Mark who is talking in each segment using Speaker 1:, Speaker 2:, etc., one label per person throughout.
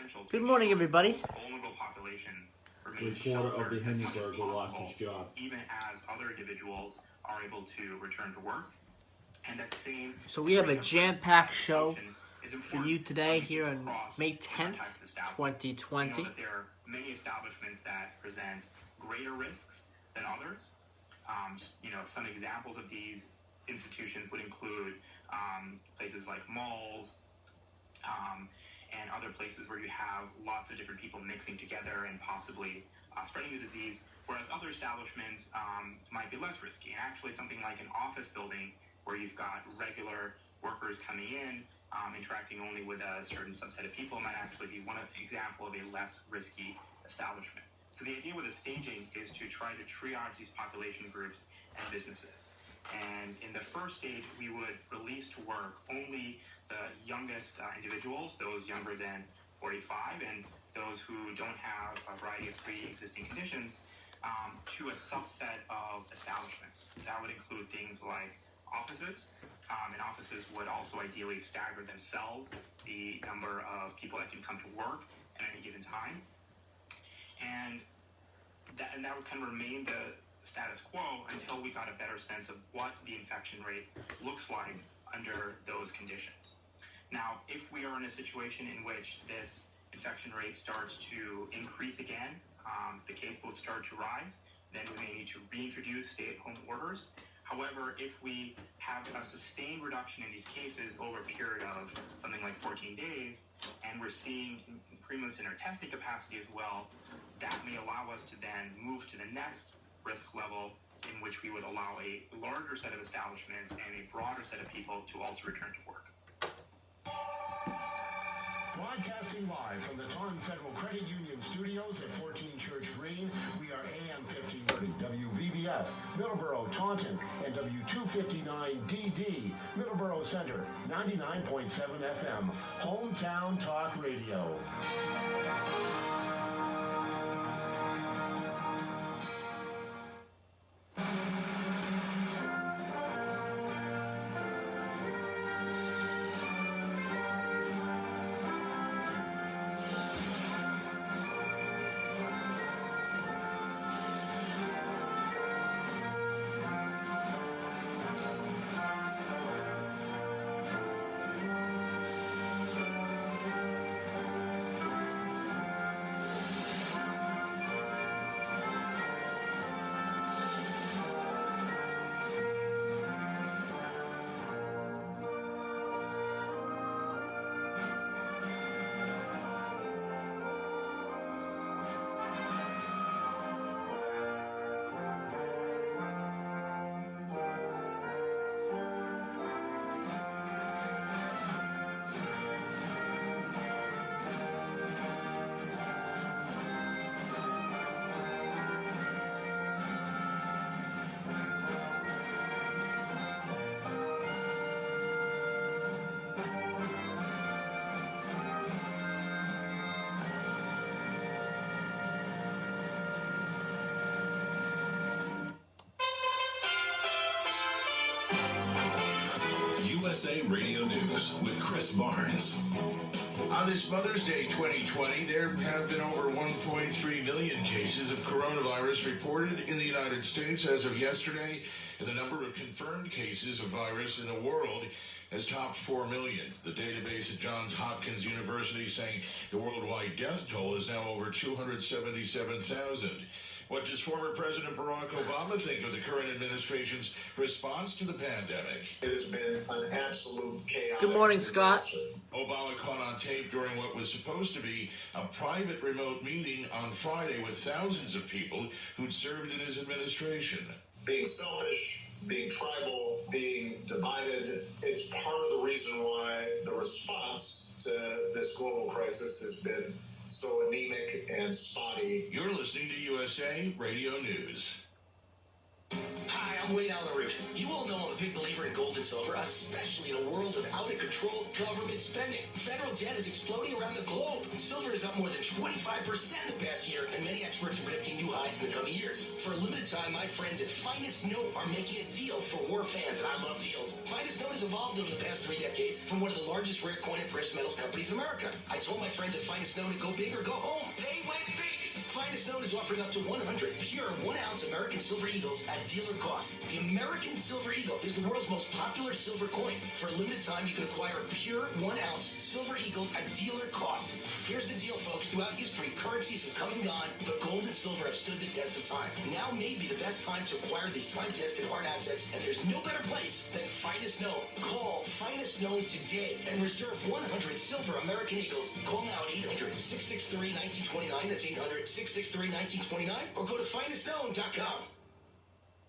Speaker 1: essential to
Speaker 2: Good morning, everybody.
Speaker 1: vulnerable populations remain
Speaker 3: Reporter of
Speaker 1: sheltered
Speaker 3: the
Speaker 1: as much as
Speaker 3: Hindenburg lost
Speaker 1: possible,
Speaker 3: his job.
Speaker 1: even as other individuals are able to return to work. And that same
Speaker 2: So we have a jam-packed show
Speaker 1: is
Speaker 2: for
Speaker 1: important
Speaker 2: you today
Speaker 1: when
Speaker 2: here
Speaker 1: we
Speaker 2: on
Speaker 1: cross
Speaker 2: May
Speaker 1: the
Speaker 2: 10th,
Speaker 1: contact establishment.
Speaker 2: 2020.
Speaker 1: We know that there are many establishments that present greater risks than others. Some examples of these institutions would include places like malls and other places where you have lots of different people mixing together and possibly spreading the disease, whereas other establishments might be less risky. And actually something like an office building where you've got regular workers coming in, interacting only with a certain subset of people might actually be one example of a less risky establishment. So the idea with the staging is to try to triage these population groups and businesses. And in the first stage, we would release to work only the youngest individuals, those younger than 45, and those who don't have a variety of pre-existing conditions, to a subset of establishments. That would include things like offices, and offices would also ideally stagger themselves the number of people that can come to work at any given time. And that would kind of remain the status quo until we got a better sense of what the infection rate looks like under those conditions. Now, if we are in a situation in which this infection rate starts to increase again, the caseload start to rise, then we may need to reintroduce stay-at-home orders. However, if we have a sustained reduction in these cases over a period of something like 14 days, and we're seeing improvements in our testing capacity as well, that may allow us to then move to the next risk level in which we would allow a larger set of establishments and a broader set of people to also return to work.
Speaker 4: Broadcasting live from the Taunton Federal Credit Union studios at 14 Church Green, we are AM 1530 WVBF, Middleboro, Taunton, and W259DD, Middleboro Center, 99.7 FM, Hometown Talk Radio.
Speaker 5: USA Radio News with Chris Barnes.
Speaker 6: On this Mother's Day 2020, there have been over 1.3 million cases of coronavirus reported in the United States as of yesterday, and the number of confirmed cases of virus in the world has topped 4 million. The database at Johns Hopkins University saying the worldwide death toll is now over 277,000. What does former President Barack Obama think of the current administration's response to the pandemic?
Speaker 7: It has been an absolute chaos.
Speaker 2: Good morning, Scott.
Speaker 6: Obama caught on tape during what was supposed to be a private remote meeting on Friday with thousands of people who'd served in his administration.
Speaker 7: Being selfish, being tribal, being divided, it's part of the reason why the response to this global crisis has been so anemic and spotty.
Speaker 6: You're listening to USA Radio News.
Speaker 5: Hi, I'm
Speaker 3: I'm way down the route. You all know I'm a big believer in gold and silver, especially in a world of out-of-control government spending. Federal debt is exploding around the globe. Silver is up more than 25% in the past year, and many experts are predicting new highs in the coming years. For a limited time, my friends at Finest Note are making a deal for war fans, and I love deals. Finest Note has evolved over the past 3 decades from one of the largest rare coin and precious metals companies in America. I told my friends at Finest Note to go big or go home. They went big. Finest Note is offering up to 100 pure 1-ounce American Silver Eagles at dealer cost. The American Silver Eagle is the world's most popular silver coin. For a limited time, you can acquire pure 1-ounce Silver Eagles at dealer cost. Here's the deal, folks. Throughout history, currencies have come and gone, but gold and silver have stood the test of time. Now may be the best time to acquire these time-tested hard assets, and there's no better place than Finest Note. Call Finest Note today and reserve 100 silver American Eagles. Call now at 800-663-1929. That's 800-663-1929, or go to fineststone.com.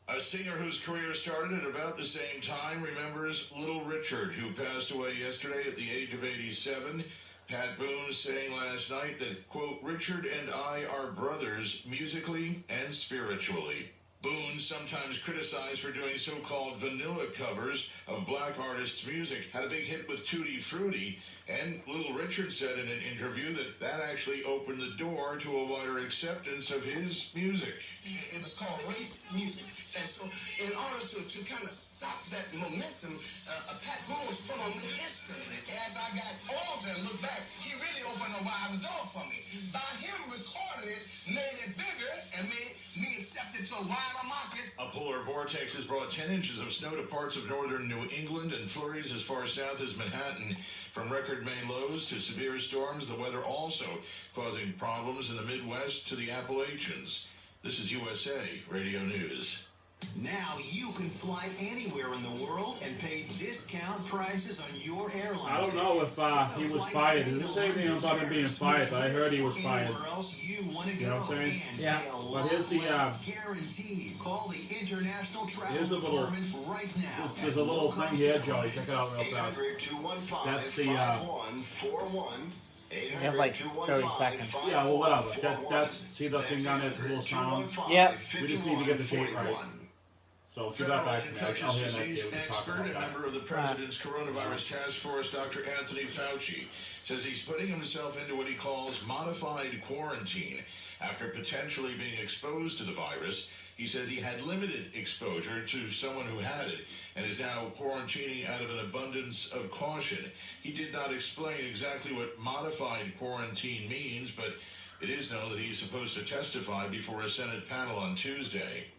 Speaker 6: A singer whose career started at about the same time remembers Little Richard, who passed away yesterday at the age of 87. Pat Boone saying last night that, quote, Richard and I are brothers musically and spiritually. Boone, sometimes criticized for doing so-called vanilla covers of black artists' music, had a big hit with Tutti Frutti, and Little Richard said in an interview that actually opened the door to a wider acceptance of his music.
Speaker 8: It was called race music. And so in order to kind of stop that momentum, Pat Boone was put on me instantly. As I got older and looked back, he really opened a wide door for me. By him recording it, made it bigger and made me accepted to a wider market.
Speaker 6: A polar vortex has brought 10 inches of snow to parts of northern New England and flurries as far south as Manhattan. From record May lows to severe storms, the weather also causing problems in the Midwest to the Appalachians. This is USA Radio News.
Speaker 9: Now you can fly anywhere in the world and pay discount prices on your airline.
Speaker 10: I don't know if he was fired. It doesn't say anything about him being fired, but I heard he was fired. You know what I'm saying?
Speaker 2: Yeah.
Speaker 10: But here's the
Speaker 9: guaranteed. Call the International Travel Department right now.
Speaker 10: There's a little thing here, Joey. Check it out real fast. That's the
Speaker 2: You have like 30 seconds.
Speaker 10: Yeah, well, whatever. That's see the thing down there, it's a little sound.
Speaker 2: Yep.
Speaker 10: We just need to get the date right. So if you got back to me,
Speaker 6: Infectious
Speaker 10: I'll hear next
Speaker 6: disease
Speaker 10: year. We can talk
Speaker 6: expert
Speaker 10: about
Speaker 6: and
Speaker 10: that.
Speaker 6: member of the President's Coronavirus Task Force, Dr. Anthony Fauci, says he's putting himself into what he calls modified quarantine after potentially being exposed to the virus. He says he had limited exposure to someone who had it and is now quarantining out of an abundance of caution. He did not explain exactly what modified quarantine means, but it is known that he's supposed to testify before a Senate panel on Tuesday.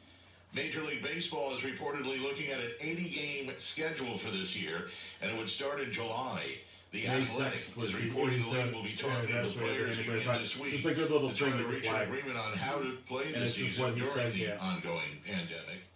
Speaker 6: Major League Baseball is reportedly looking at an 80-game schedule for this year, and it would start in July. The Athletic is reporting the league will be talking to the players union this week
Speaker 10: it's a good little
Speaker 6: to try
Speaker 10: thing
Speaker 6: to
Speaker 10: to
Speaker 6: reach an
Speaker 10: flag.
Speaker 6: agreement on how to play
Speaker 10: And
Speaker 6: this
Speaker 10: it's just
Speaker 6: season
Speaker 10: what he
Speaker 6: during
Speaker 10: says
Speaker 6: the
Speaker 10: here.
Speaker 6: ongoing pandemic.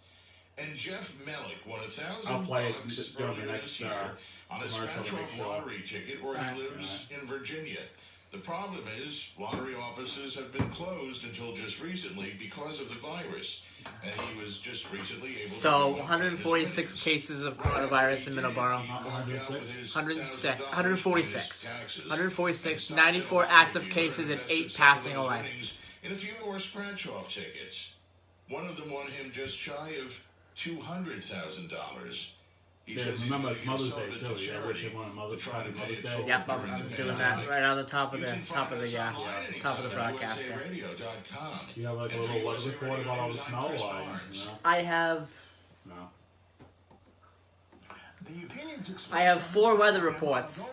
Speaker 6: And Jeff Mellick won
Speaker 10: I'll play it
Speaker 6: $1,000
Speaker 10: during the
Speaker 6: earlier
Speaker 10: next
Speaker 6: this year on a
Speaker 10: commercial to make
Speaker 6: scratch-off
Speaker 10: sure.
Speaker 6: lottery ticket where he lives in Virginia. The problem is lottery offices have been closed until just recently because of the virus. And he was just recently able
Speaker 2: So,
Speaker 6: to
Speaker 2: 146 cases of coronavirus in Middleboro. 146. 146. 94 active cases and 8 passing away.
Speaker 6: And a few more scratch-off tickets. One of them won him just shy of $200,000.
Speaker 10: Yeah, remember, it's Mother's Day too. Yeah, I wish you wanted Mother's Day.
Speaker 2: Yep, I'm doing that right on the top of the broadcast there.
Speaker 10: You have like a little weather report about all the snow? You know?
Speaker 2: I have
Speaker 10: No.
Speaker 2: I have 4 weather reports.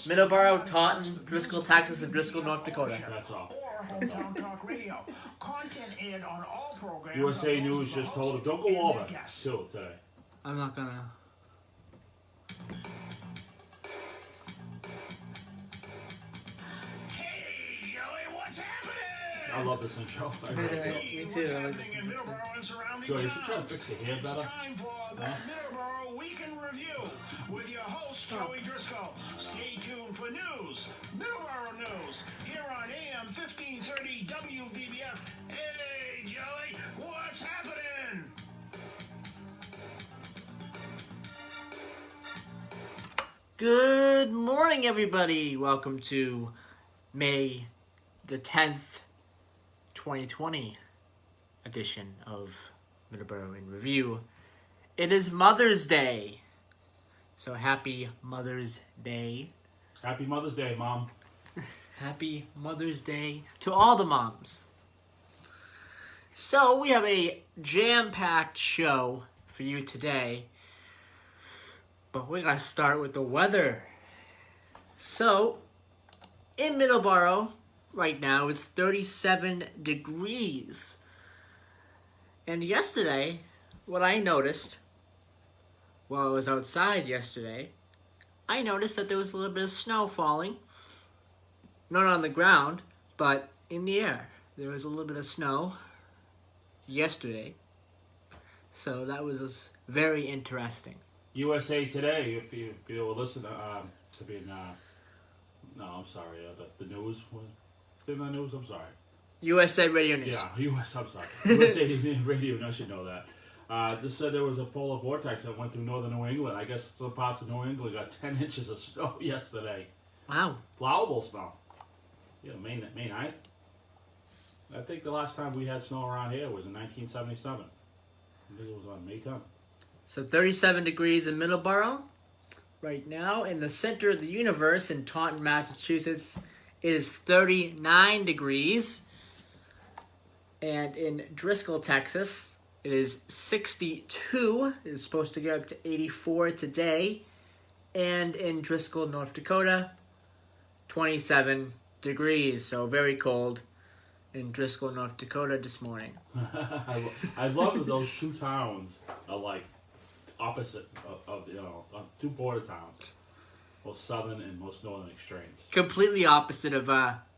Speaker 2: Middleboro, Taunton, Driscoll, Texas, and Driscoll, North Dakota.
Speaker 10: That's all.
Speaker 4: Hometown Talk Radio. Content aired on all programs.
Speaker 10: USA News just told him, don't go over too today.
Speaker 2: I'm not gonna.
Speaker 4: Hey, Joey, what's happening?
Speaker 10: I love this intro. I really do.
Speaker 2: Me too. I like this
Speaker 4: Happening in Middleborough and surrounding
Speaker 10: Joe, you should try to
Speaker 4: towns.
Speaker 10: fix your hair
Speaker 4: It's
Speaker 10: better.
Speaker 4: time for the Middleborough Week in Review with your host, Joey Driscoll. Stay tuned for news, Middleborough news, here on AM 1530 WVBF. Hey, Joey, what's happening?
Speaker 2: Good morning, everybody. Welcome to May the 10th, 2020 edition of Middleborough in Review. it is Mother's Day. So happy Mother's Day.
Speaker 10: Happy Mother's Day, Mom.
Speaker 2: Happy Mother's Day to all the moms. So we have a jam-packed show for you today. But we're going to start with the weather. So, in Middleboro, right now, it's 37 degrees. And yesterday, what I noticed, while I was outside yesterday, I noticed that there was a little bit of snow falling. Not on the ground, but in the air. There was a little bit of snow yesterday. So that was very interesting.
Speaker 10: USA Today, if you were listening to be no, I'm sorry, the news was still in the news. I'm sorry.
Speaker 2: USA Radio News.
Speaker 10: Yeah, I'm sorry. USA Radio News, I should know that. Just said there was a polar vortex that went through northern New England. I guess some parts of New England got 10 inches of snow yesterday.
Speaker 2: Wow.
Speaker 10: Plowable snow. Yeah, May 9th. I think the last time we had snow around here was in 1977. I think it was on May 10th.
Speaker 2: So 37 degrees in Middleboro. Right now, in the center of the universe in Taunton, Massachusetts, it is 39 degrees. And in Driscoll, Texas, it is 62. It's supposed to get up to 84 today. And in Driscoll, North Dakota, 27 degrees. So very cold in Driscoll, North Dakota this morning.
Speaker 10: I love that those two towns are like opposite of two border towns. Most southern and most northern extremes.
Speaker 2: Completely opposite of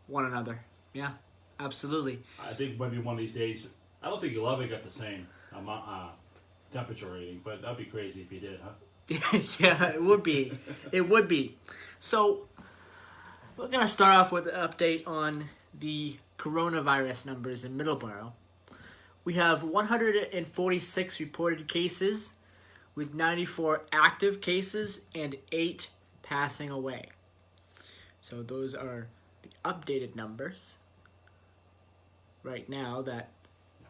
Speaker 2: one another. Yeah, absolutely.
Speaker 10: I think maybe one of these days, I don't think you'll ever get the same temperature rating, but that'd be crazy if you did, huh?
Speaker 2: Yeah, it would be. It would be. So, we're going to start off with an update on the coronavirus numbers in Middleboro. We have 146 reported cases, with 94 active cases and 8 passing away. So those are the updated numbers right now that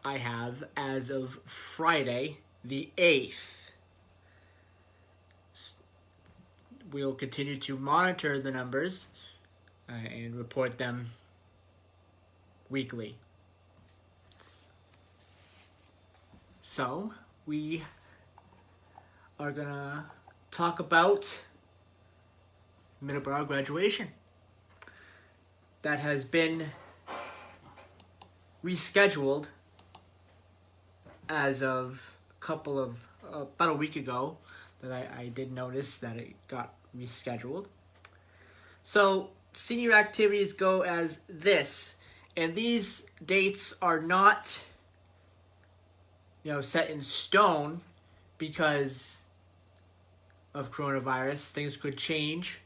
Speaker 2: I have as of Friday the 8th. We'll continue to monitor the numbers and report them weekly. So, we are going to talk about Middleboro graduation. That has been rescheduled as of about a week ago that I did notice that it got rescheduled. So, senior activities go as this, and these dates are not, set in stone because of coronavirus. Things could change,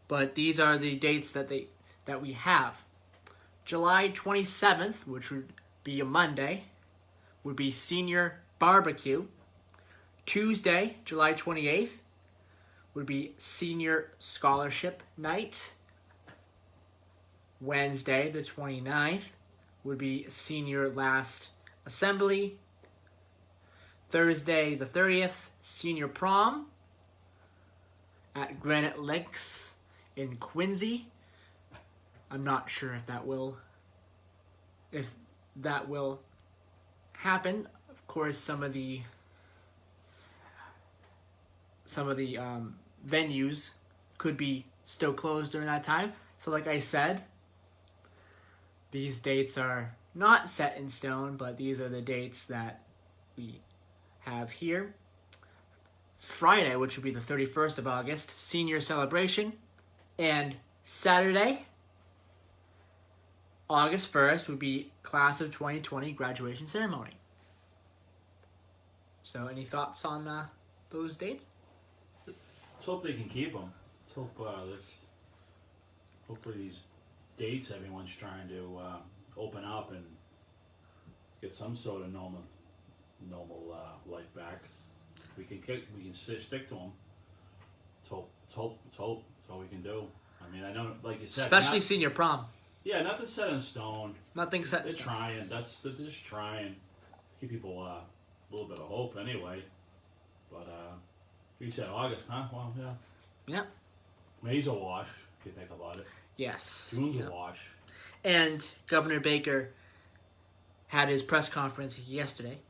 Speaker 2: but these are the dates that we have. July 27th, which would be a Monday, would be senior barbecue. Tuesday, July 28th, would be senior scholarship night. Wednesday, the 29th, would be senior last assembly. Thursday, the 30th, senior prom at Granite Lakes in Quincy. I'm not sure if that will happen. Of course, some of the venues could be still closed during that time. So like I said, these dates are not set in stone, but these are the dates that we have here. Friday, which would be the 31st of August, senior celebration. And Saturday, August 1st, would be class of 2020 graduation ceremony. So any thoughts on those dates?
Speaker 10: Let's hope they can keep them. Let's hope hopefully these dates everyone's trying to open up and get some sort of normal life back. We can stick to them. Let's hope. That's all we can do. I mean, I know, like you said,
Speaker 2: especially senior prom.
Speaker 10: Yeah, nothing's set in stone.
Speaker 2: Nothing's set in stone.
Speaker 10: They're just trying to keep people a little bit of hope anyway. But you said August, huh? Well, yeah.
Speaker 2: Yep.
Speaker 10: May's a wash, if you think about it.
Speaker 2: Yes.
Speaker 10: June's
Speaker 2: Yep.
Speaker 10: a wash.
Speaker 2: And Governor Baker had his press conference yesterday,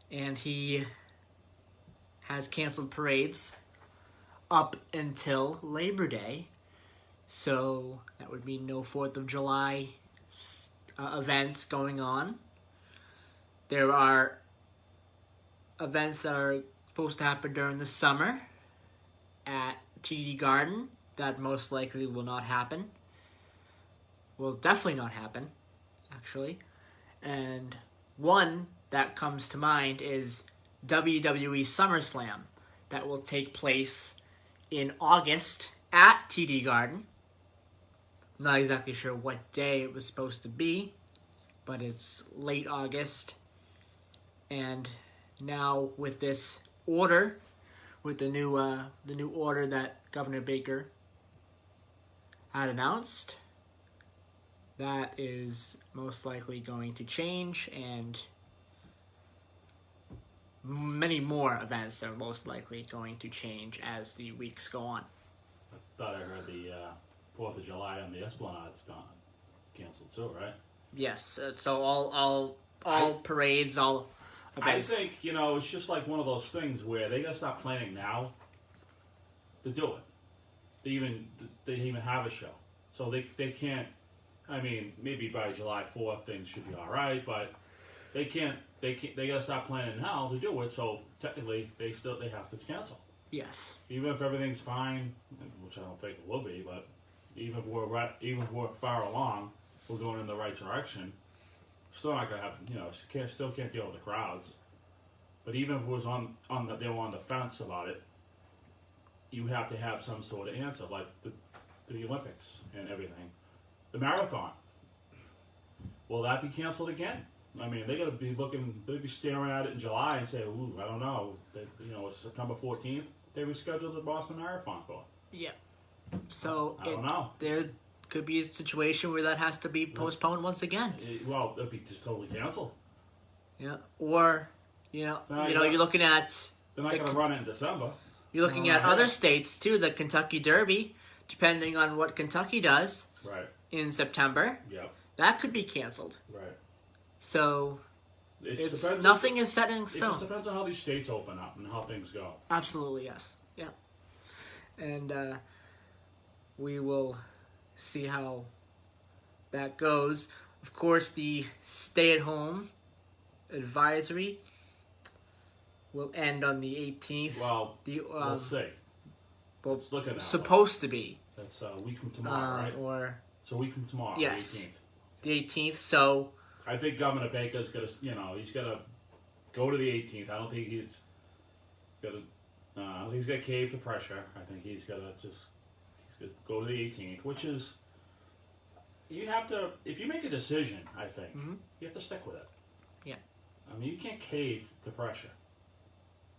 Speaker 2: and he has canceled parades up until Labor Day. So that would mean no 4th of July events going on. There are events that are supposed to happen during the summer at TD Garden that most likely will not happen. Will definitely not happen, actually. And one that comes to mind is WWE SummerSlam that will take place in August at TD Garden. I'm not exactly sure what day it was supposed to be, but it's late August. And now with this order, with the new order that Governor Baker had announced, that is most likely going to change, and many more events are most likely going to change as the weeks go on.
Speaker 10: I thought I heard the 4th of July on the Esplanade's gone canceled too, right?
Speaker 2: Yes, so all parades, all events.
Speaker 10: I think, it's just like one of those things where they gotta stop planning now to do it. They even have a show. So they can't, maybe by July 4th things should be alright, but they gotta stop planning now to do it, so technically they have to cancel.
Speaker 2: Yes.
Speaker 10: Even if everything's fine, which I don't think it will be, but even if we're far along, we're going in the right direction, still not gonna happen. Still can't deal with the crowds. But even if it was they were on the fence about it, you have to have some sort of answer, like the Olympics and everything. The marathon, will that be canceled again? They gotta be they'd be staring at it in July and say, "Ooh, I don't know." It's September 14th. They rescheduled the Boston Marathon for.
Speaker 2: Yeah. So
Speaker 10: I don't know.
Speaker 2: There could be a situation where that has to be postponed once again.
Speaker 10: It'd be just totally canceled.
Speaker 2: Yeah. Or, you're looking at...
Speaker 10: They're not going to run it in December.
Speaker 2: You're looking at other states, too. The Kentucky Derby, depending on what Kentucky does in September.
Speaker 10: Yep.
Speaker 2: That could be canceled.
Speaker 10: Right.
Speaker 2: So... nothing is set in stone.
Speaker 10: It just depends on how these states open up and how things go.
Speaker 2: Absolutely, yes. Yeah. And we will see how that goes. Of course, the stay-at-home advisory will end on the 18th.
Speaker 10: Well, we'll see.
Speaker 2: Well,
Speaker 10: it's looking at
Speaker 2: supposed to be.
Speaker 10: That's a week from tomorrow, right? It's a week from tomorrow,
Speaker 2: yes,
Speaker 10: the 18th.
Speaker 2: The 18th, so...
Speaker 10: I think Governor Baker's going to, he's going to go to the 18th. I don't think he's going to, he's going to cave to pressure. I think he's going to go to the 18th, which is, you have to, if you make a decision, I think, you have to stick with it.
Speaker 2: Yeah.
Speaker 10: You can't cave to pressure.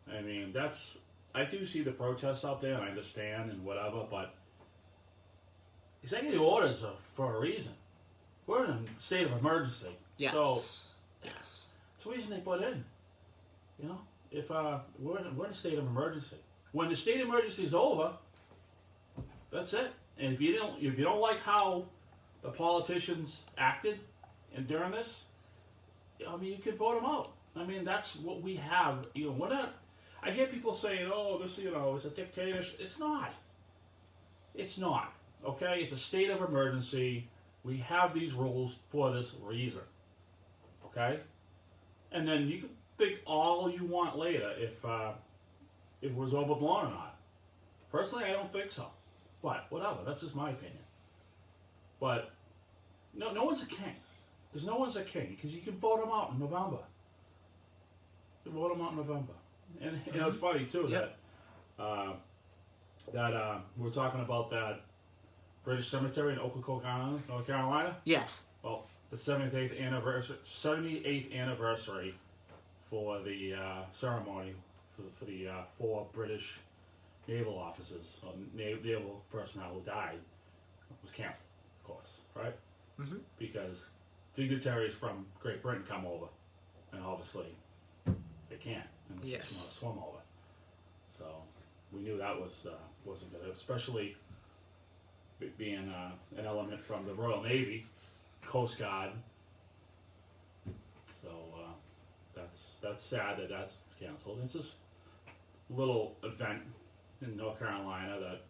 Speaker 10: I do see the protests out there, and I understand and whatever, but executive orders are for a reason. We're in a state of emergency.
Speaker 2: Yes.
Speaker 10: So,
Speaker 2: yes.
Speaker 10: It's the reason they put in. If we're in a state of emergency. When the state of emergency is over, that's it. And if you don't like how the politicians acted during this, you can vote them out. That's what we have. We're not. I hear people saying, "Oh, this, it's a dictatorship." It's not. It's not. Okay, it's a state of emergency. We have these rules for this reason. Okay? And then you can think all you want later if it was overblown or not. Personally, I don't think so. But whatever, that's just my opinion. But no one's a king. There's no one's a king because you can vote them out in November. You can vote them out in November. And it's funny too that we're talking about that British cemetery in Ocklawaha, North Carolina.
Speaker 2: Yes.
Speaker 10: Well, the 78th anniversary for the ceremony for the 4 British naval officers, naval personnel who died, was canceled, of course, right?
Speaker 2: Mm-hmm.
Speaker 10: Because dignitaries from Great Britain come over, and obviously they can't, and it's just not swim over. So we knew that wasn't good, especially being an element from the Royal Navy, Coast Guard. So that's sad that that's canceled. It's just a little event in North Carolina that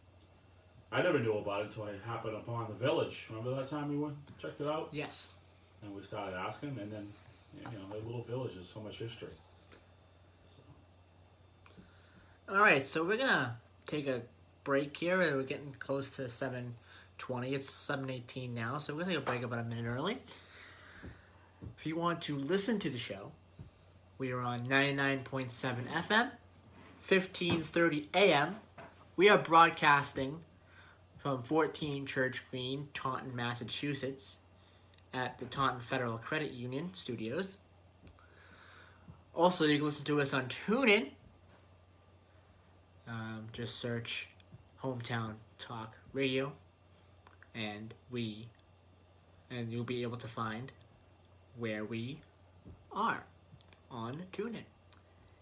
Speaker 10: I never knew about it until I happened upon the Village. Remember that time we went checked it out?
Speaker 2: Yes.
Speaker 10: And we started asking, and then the little village has so much history. So.
Speaker 2: All right, so we're gonna take a break here. We're getting close to 7:20. It's 7:18 now, so we're gonna take a break about a minute early. If you want to listen to the show, we are on 99.7 FM, 1530 AM. We are broadcasting from 14 Church Green, Taunton, Massachusetts, at the Taunton Federal Credit Union Studios. Also, you can listen to us on TuneIn. Just search Hometown Talk Radio, and you'll be able to find where we are on TuneIn.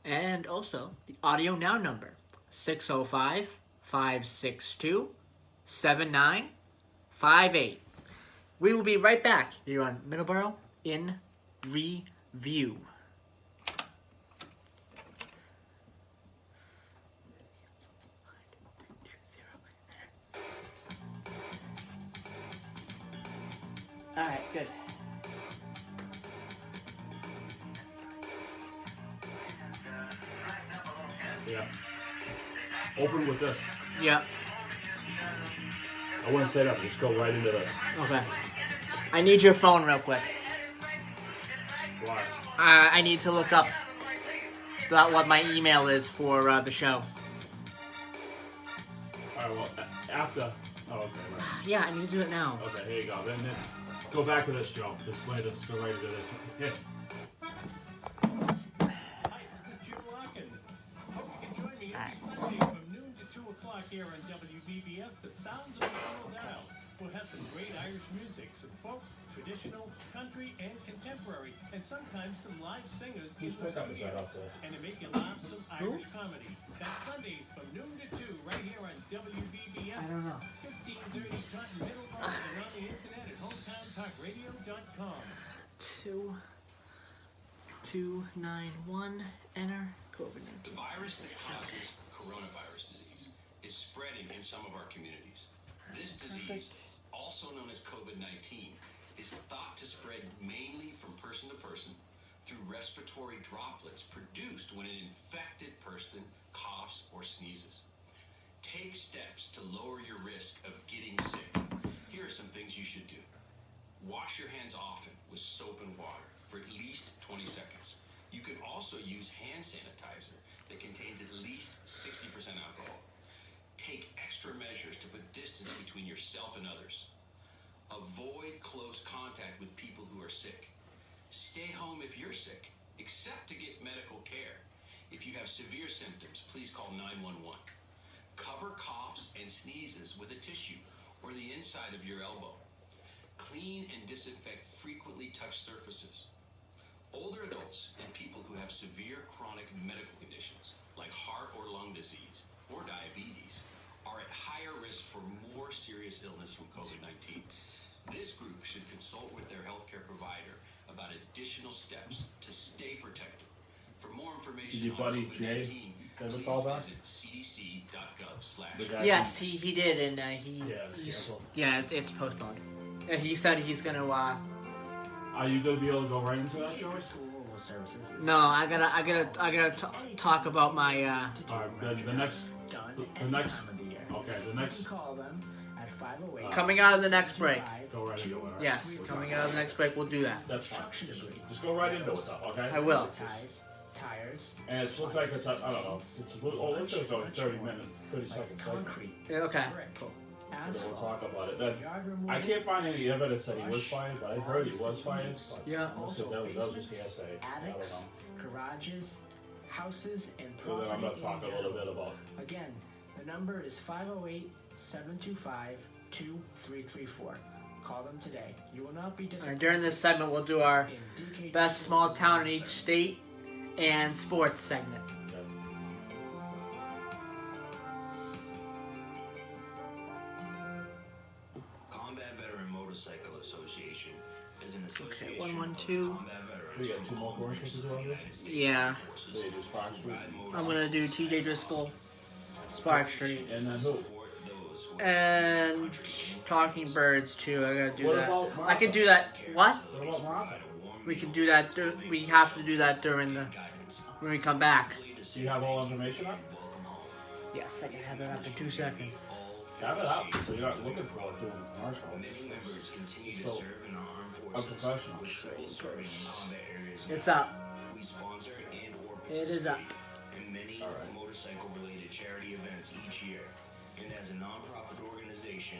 Speaker 2: And also, the Audio Now number, 605-562-7958. We will be right back here on Middleboro in Review. All right, good.
Speaker 10: Yeah. Open with this.
Speaker 2: Yeah.
Speaker 10: I wouldn't say that. Just go right into this.
Speaker 2: Okay. I need your phone real quick.
Speaker 10: Why?
Speaker 2: I need to look up what my email is for the show.
Speaker 10: All right. Well, after. Oh, okay. Right.
Speaker 2: Yeah, I need to do it now.
Speaker 10: Okay. Here you go. Then go back to this, Joe. Just play this. Go right into this. Here.
Speaker 11: Hi, this is Jim Larkin. Hope you can join me every Sunday from noon to 2 o'clock here on WBBF. The Sounds of the World Dial. We'll have some great Irish music, some folk, traditional, country, and contemporary, and sometimes some live singers in the studio. And to make you laugh, some Irish comedy. That's Sundays from noon to 2 right here on WBBF.
Speaker 2: I don't know.
Speaker 11: 1530 Taunton Middleboro and on the internet at hometowntalkradio.com.
Speaker 2: 2291, enter COVID-19.
Speaker 3: The virus that causes coronavirus disease is spreading in some of our communities. This disease, also known as COVID-19, is thought to spread mainly from person to person through respiratory droplets produced when an infected person coughs or sneezes. Take steps to lower your risk of getting sick. Here are some things you should do. Wash your hands often with soap and water for at least 20 seconds. You can also use hand sanitizer that contains at least 60% alcohol. Take extra measures to put distance between yourself and others. Avoid close contact with people who are sick. Stay home if you're sick, except to get medical care. If you have severe symptoms, please call 911. Cover coughs and sneezes with a tissue or the inside of your elbow. Clean and disinfect frequently touched surfaces. Older adults and people who have severe chronic medical conditions like heart or lung disease or diabetes are at higher risk for more serious illness from COVID-19. This group should consult with their healthcare provider about additional steps to stay protected. For more information
Speaker 10: Did your buddy
Speaker 3: on
Speaker 10: Jay
Speaker 3: COVID-19,
Speaker 10: ever
Speaker 3: please
Speaker 10: call back?
Speaker 3: visit cdc.gov/.
Speaker 2: Yes, he did, and it's postponed. He said he's gonna.
Speaker 10: Are you gonna be able to go right into that, Joey?
Speaker 2: No, I gotta talk about my.
Speaker 10: All right, the next. Okay, the next.
Speaker 2: Coming out of the next break.
Speaker 10: Go right into it.
Speaker 2: Yes, coming out of the next break, we'll do that.
Speaker 10: That's fine. Just go right into it, though, okay?
Speaker 2: I will.
Speaker 10: And it looks like it's, I don't know, it's a little, it looks like it's only 30 seconds.
Speaker 2: Yeah, okay, cool.
Speaker 10: We'll talk about it. Then, I can't find any evidence that he was fired, but I heard he was fired.
Speaker 2: Yeah.
Speaker 10: So that was just hearsay.
Speaker 12: Attics, garages, houses, and
Speaker 10: So
Speaker 12: property.
Speaker 10: then I'm going to talk a little bit about.
Speaker 12: Again, the number is 508-725-2334. Call them today. You will not be disappointed.
Speaker 2: During this segment, we'll do our best small town in each state and sports segment.
Speaker 3: Association is an association
Speaker 2: Okay, 112.
Speaker 3: of combat veterans.
Speaker 10: We got 2 more commercials to do on this?
Speaker 2: Yeah.
Speaker 10: So you do Spark Street.
Speaker 2: I'm gonna do TJ Driscoll, Spark Street,
Speaker 10: And then who?
Speaker 2: and Talking Birds too. I gotta do
Speaker 10: What
Speaker 2: that.
Speaker 10: about
Speaker 2: I could do that. What?
Speaker 10: What about Martha?
Speaker 2: We can do that. We have to do that during the when we come back.
Speaker 10: Do you have all information up?
Speaker 2: Yes, I can have it up in 2 seconds.
Speaker 10: Have it up, so you're not looking for it doing commercials. So, I'm professional.
Speaker 2: It's up. It is up.
Speaker 3: And many motorcycle-related charity events each year. And as a non-profit organization,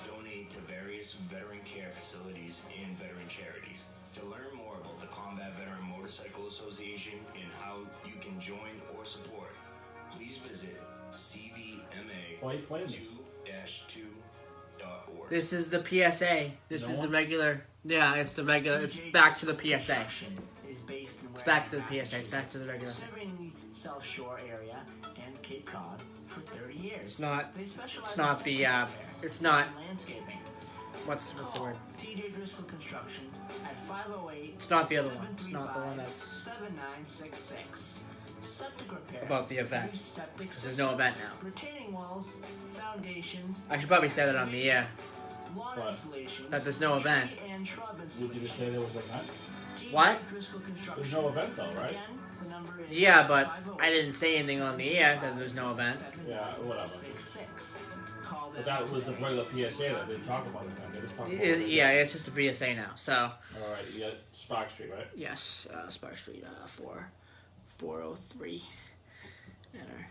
Speaker 3: donate to various veteran care facilities and veteran charities. To learn more about the Combat Veteran Motorcycle Association and how you can join or support, please visit
Speaker 10: Why are you playing this?
Speaker 3: cvma2.org.
Speaker 2: This is the PSA. This
Speaker 10: No
Speaker 2: is
Speaker 10: one?
Speaker 2: the regular. Yeah, it's the regular. It's back to the PSA.
Speaker 12: Is based in
Speaker 2: It's back to the
Speaker 12: Wareham,
Speaker 2: PSA. It's back to the regular.
Speaker 12: Serving the South Shore area and Cape Cod for 30 years.
Speaker 2: It's not.
Speaker 12: They specialize
Speaker 2: It's not
Speaker 12: in
Speaker 2: the.
Speaker 12: second repair
Speaker 2: It's not.
Speaker 12: and landscaping.
Speaker 2: What's the word?
Speaker 12: TJ Driscoll Construction at 508.
Speaker 2: It's not the other one. It's not the one that's
Speaker 12: 7966. Septic repair.
Speaker 2: about the event.
Speaker 12: Septic
Speaker 2: 'Cause there's no event now.
Speaker 12: Retaining walls, foundations,
Speaker 2: I should probably say that on the air.
Speaker 12: lawn
Speaker 10: What?
Speaker 12: installations,
Speaker 2: That there's no event.
Speaker 12: tree and shrub
Speaker 10: Would you just say there was an event?
Speaker 2: What?
Speaker 12: Driscoll Construction.
Speaker 10: There's no event though, right?
Speaker 12: Again, the number is
Speaker 2: Yeah, but I didn't say anything on the air that there's no event.
Speaker 10: Yeah, whatever.
Speaker 12: 766. Call
Speaker 10: But
Speaker 12: them
Speaker 10: that was the regular PSA that they talk about event. They just talk about
Speaker 2: Yeah, it's just a PSA now. So
Speaker 10: Alright, you got Spark Street, right?
Speaker 2: yes, Spark Street 403. Enter.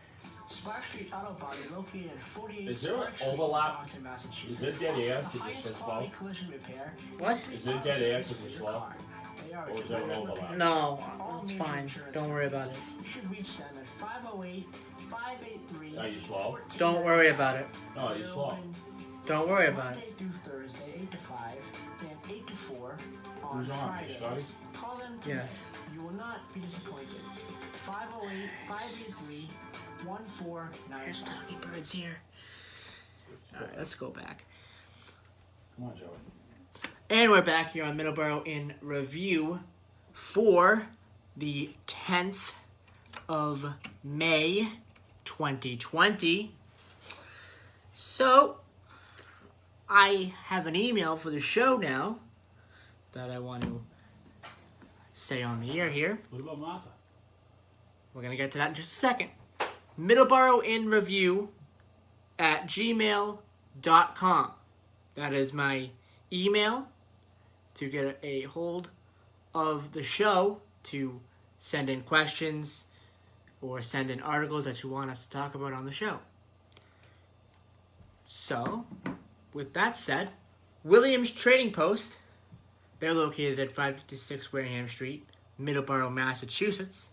Speaker 12: Spark Street Auto Body located at 48
Speaker 10: Is there an
Speaker 12: Spark Street,
Speaker 10: overlap?
Speaker 12: Brockton, Massachusetts.
Speaker 10: Is there dead air
Speaker 12: The
Speaker 10: because it
Speaker 12: highest
Speaker 10: says
Speaker 12: quality
Speaker 10: slow?
Speaker 12: collision repair.
Speaker 2: What?
Speaker 10: Is there dead air because it's slow?
Speaker 12: They are
Speaker 10: Or is there an overlap?
Speaker 2: No,
Speaker 12: all
Speaker 2: it's
Speaker 12: major
Speaker 2: fine.
Speaker 12: insurance
Speaker 2: Don't worry about it.
Speaker 12: companies. You should reach them at 508-583.
Speaker 10: Are you slow?
Speaker 2: Don't worry about it.
Speaker 10: No, you're slow.
Speaker 2: Don't worry about
Speaker 12: Monday
Speaker 2: it.
Speaker 12: through Thursday, 8 to 5, and 8 to 4 on
Speaker 10: Who's on?
Speaker 12: Fridays.
Speaker 10: Scotty?
Speaker 12: Call them today.
Speaker 2: Yes.
Speaker 12: You will not be disappointed. 508-583-1495.
Speaker 2: There's Talking Birds here. Alright, let's go back.
Speaker 10: Come on, Joey.
Speaker 2: And we're back here on Middleboro in review for the 10th of May, 2020. So, I have an email for the show now that I want to say on the air here.
Speaker 10: What about Martha?
Speaker 2: We're going to get to that in just a second. Middleboro in review at gmail.com. That is my email to get a hold of the show, to send in questions or send in articles that you want us to talk about on the show. So, with that said, Williams Trading Post, they're located at 556 Wareham Street, Middleborough, Massachusetts.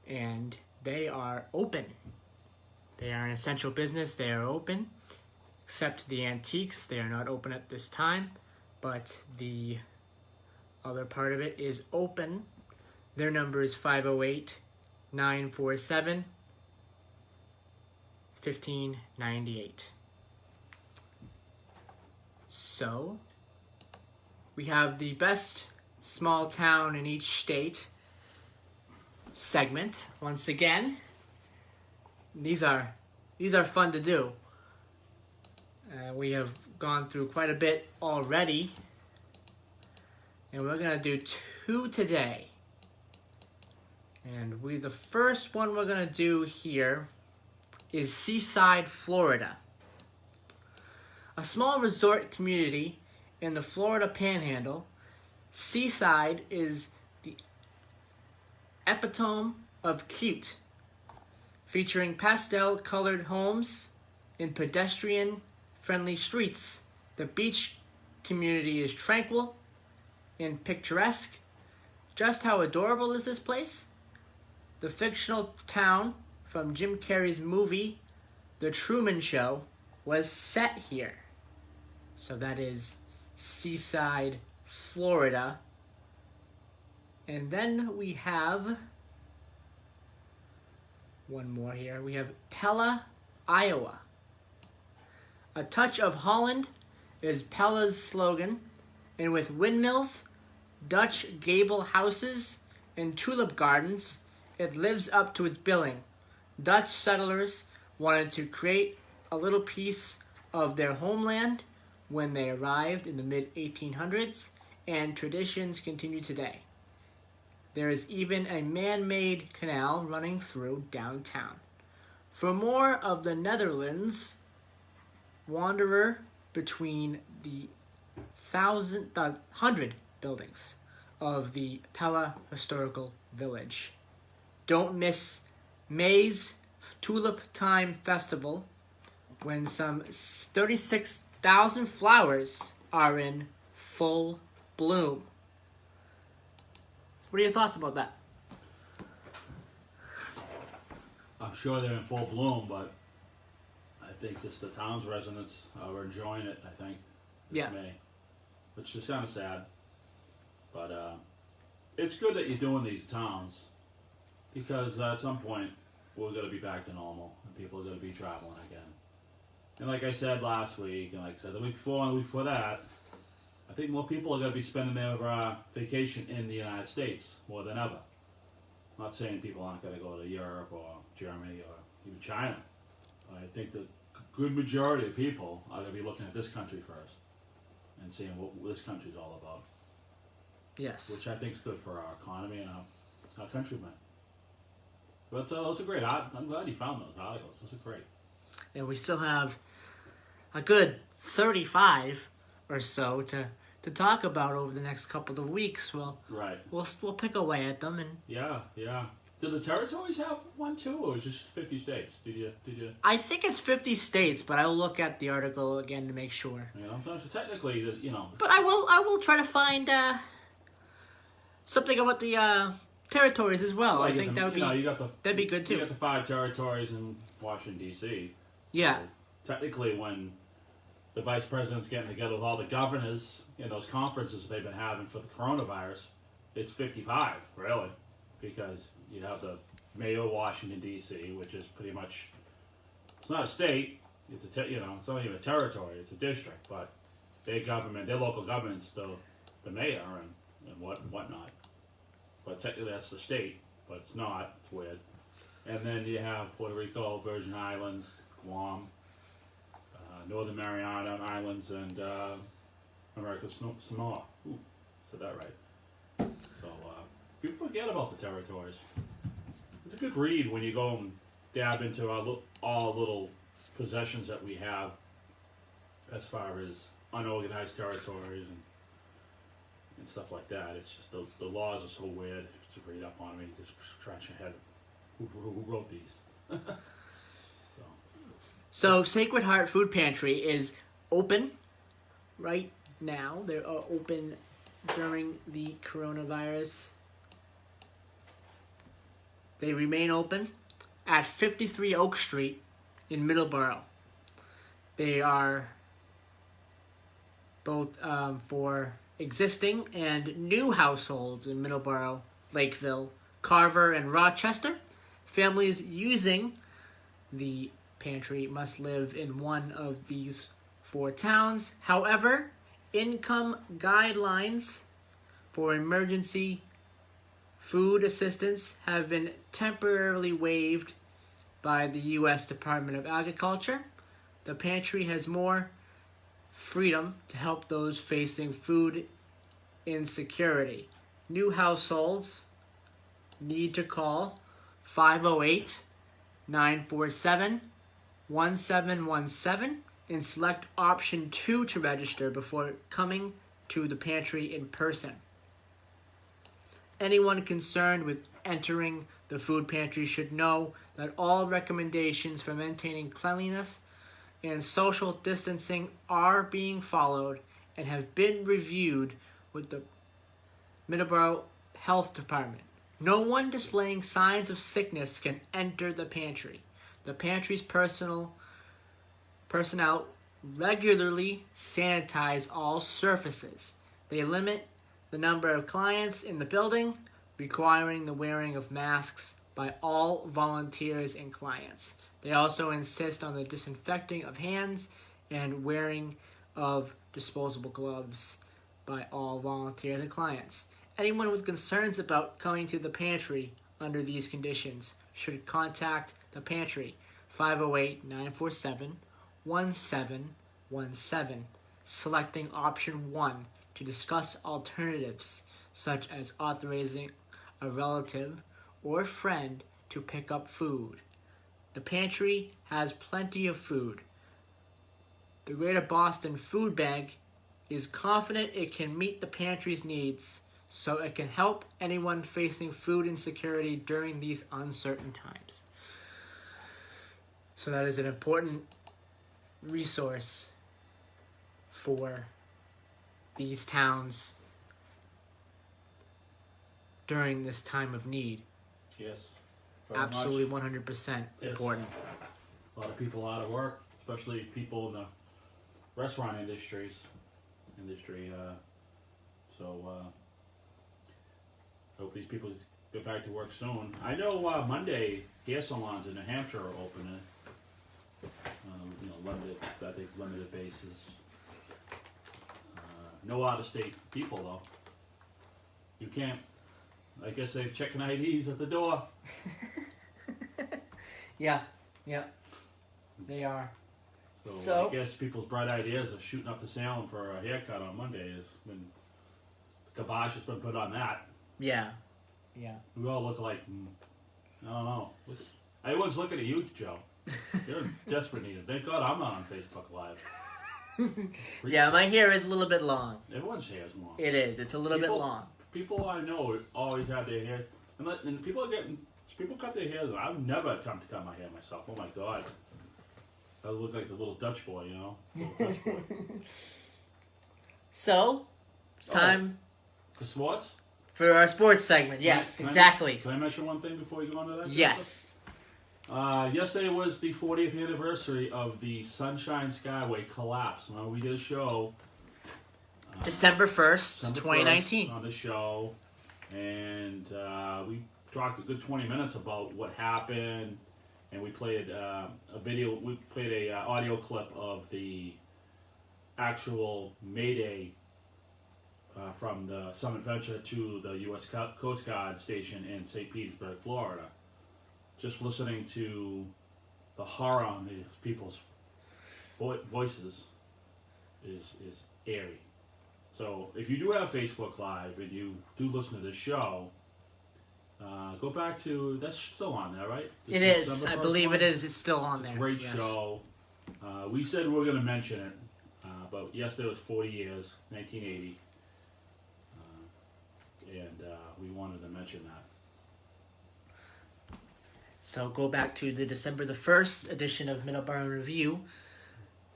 Speaker 2: And they are open. They are an essential business. They are open. Except the antiques. They are not open at this time. But the other part of it is open. Their number is 508-947-1598. So, we have the best small town in each state segment once again. These are fun to do. We have gone through quite a bit already, and we're gonna do 2 today. And the first one we're gonna do here is Seaside, Florida, a small resort community in the Florida Panhandle. Seaside is the epitome of cute, featuring pastel-colored homes and pedestrian-friendly streets. The beach community is tranquil and picturesque. Just how adorable is this place? The fictional town from Jim Carrey's movie, The Truman Show, was set here. So that is Seaside, Florida. And then we have one more here. We have Pella, Iowa. A touch of Holland is Pella's slogan, and with windmills, Dutch gable houses, and tulip gardens, it lives up to its billing. Dutch settlers wanted to create a little piece of their homeland when they arrived in the mid-1800s, and traditions continue today. There is even a man-made canal running through downtown. For more of the Netherlands, wanderer between the 100 buildings of the Pella Historical Village. Don't miss May's Tulip Time Festival, when some 36,000 flowers are in full bloom. What are your thoughts about that?
Speaker 10: I'm sure they're in full bloom, but I think just the town's residents are enjoying it, I think, this May. Which is kind of sad. But it's good that you're doing these towns, because at some point we're going to be back to normal and people are going to be traveling again. And like I said last week, and like I said the week before and the week before that, I think more people are going to be spending their vacation in the United States more than ever. I'm not saying people aren't going to go to Europe or Germany or even China. But I think the good majority of people are going to be looking at this country first and seeing what this country's all about.
Speaker 2: Yes.
Speaker 10: Which I think is good for our economy and our countrymen. But those are great. I'm glad you found those articles. Those are great.
Speaker 2: And we still have a good 35 or so to talk about over the next couple of weeks. We'll pick away at them. And
Speaker 10: yeah. Do the territories have one too, or is it just 50 states? Did you?
Speaker 2: I think it's 50 states, but I'll look at the article again to make sure.
Speaker 10: So technically,
Speaker 2: But I will try to find something about the territories as well. I think that would be that'd be good too.
Speaker 10: You got the 5 territories in Washington D.C.
Speaker 2: Yeah.
Speaker 10: So technically, when the vice president's getting together with all the governors in those conferences they've been having for the coronavirus, it's 55 really, because you have the mayor of Washington D.C., which is pretty much, it's not a state, it's it's not even a territory, it's a district, but their local government's the mayor and whatnot. But technically that's the state, but it's not. It's weird. And then you have Puerto Rico, Virgin Islands, Guam, Northern Mariana Islands, and American Samoa. Ooh, said that right. So people forget about the territories. It's a good read when you go and dab into all little possessions that we have as far as unorganized territories and stuff like that. It's just the laws are so weird to read up on them. You just scratch your head. Who wrote these?
Speaker 2: So Sacred Heart Food Pantry is open right now. They're open during the coronavirus. They remain open at 53 Oak Street in Middleboro. They are both for existing and new households in Middleboro, Lakeville, Carver, and Rochester. Families using the pantry must live in one of these 4 towns. However, income guidelines for emergency food assistance have been temporarily waived by the U.S. Department of Agriculture. The pantry has more freedom to help those facing food insecurity. New households need to call 508-947-1717 and select option 2 to register before coming to the pantry in person. Anyone concerned with entering the food pantry should know that all recommendations for maintaining cleanliness and social distancing are being followed and have been reviewed with the Middleboro Health Department. No one displaying signs of sickness can enter the pantry. The pantry's personnel regularly sanitize all surfaces. They limit the number of clients in the building, requiring the wearing of masks by all volunteers and clients. They also insist on the disinfecting of hands and wearing of disposable gloves by all volunteers and clients. Anyone with concerns about coming to the pantry under these conditions should contact the pantry 508-947-1717, selecting option 1 to discuss alternatives such as authorizing a relative or friend to pick up food. The pantry has plenty of food. The Greater Boston Food Bank is confident it can meet the pantry's needs, so it can help anyone facing food insecurity during these uncertain times. So that is an important resource for these towns during this time of need.
Speaker 10: Yes.
Speaker 2: Absolutely 100% important.
Speaker 10: A lot of people out of work, especially people in the restaurant industry. Hope these people get back to work soon. I know Monday hair salons in New Hampshire are opening. Limited basis. No out-of-state people though. You can't. I guess they're checking IDs at the door.
Speaker 2: Yeah, they are.
Speaker 10: So I guess people's bright ideas of shooting up to Salem for a haircut on Monday has been, the kibosh has been put on that.
Speaker 2: Yeah.
Speaker 10: We all look like, I don't know. Everyone's looking at you, Joe. You're in desperate need. Thank God I'm not on Facebook Live.
Speaker 2: Yeah, my hair is a little bit long.
Speaker 10: Everyone's hair is long.
Speaker 2: It is. It's a little bit long.
Speaker 10: People I know always have their hair, and people cut their hair. I've never attempted to cut my hair myself. Oh my God. I look like the little Dutch boy, you know? Little Dutch boy.
Speaker 2: So, it's time
Speaker 10: for sports?
Speaker 2: For our sports segment, yes, exactly.
Speaker 10: Can I mention one thing before we go on to that?
Speaker 2: Yes.
Speaker 10: Yesterday was the 40th anniversary of the Sunshine Skyway collapse. Well, we did a show.
Speaker 2: December 1st, 2019.
Speaker 10: On the show. And we talked a good 20 minutes about what happened. And we played a video. We played a audio clip of the actual Mayday from the Summit Venture to the U.S. Coast Guard station in St. Petersburg, Florida. Just listening to the horror on these people's voices is eerie. So if you do have Facebook Live and you do listen to this show, go back to, that's still on there, right?
Speaker 2: It is. I believe it is. It's still on there.
Speaker 10: Great show. We said we were going to mention it, but yesterday was 40 years, 1980, and we wanted to mention that.
Speaker 2: So go back to the December the 1st edition of Middleboro Review,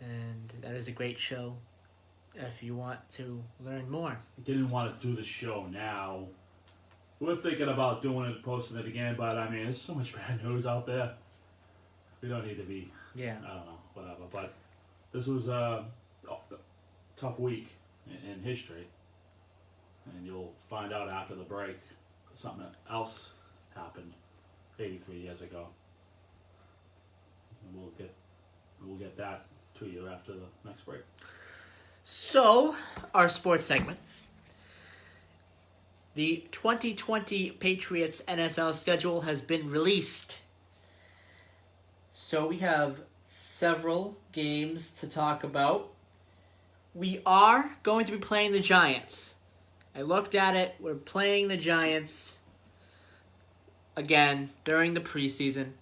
Speaker 2: and that is a great show if you want to learn more.
Speaker 10: Didn't want to do the show now. We're thinking about doing it, posting it again, but I mean, there's so much bad news out there. We don't need to be, I don't know, whatever. But this was a tough week in history, and you'll find out after the break something else happened 83 years ago. And we'll get that to you after the next break.
Speaker 2: So, our sports segment. The 2020 Patriots NFL schedule has been released. So we have several games to talk about. We are going to be playing the Giants. I looked at it. We're playing the Giants again during the preseason.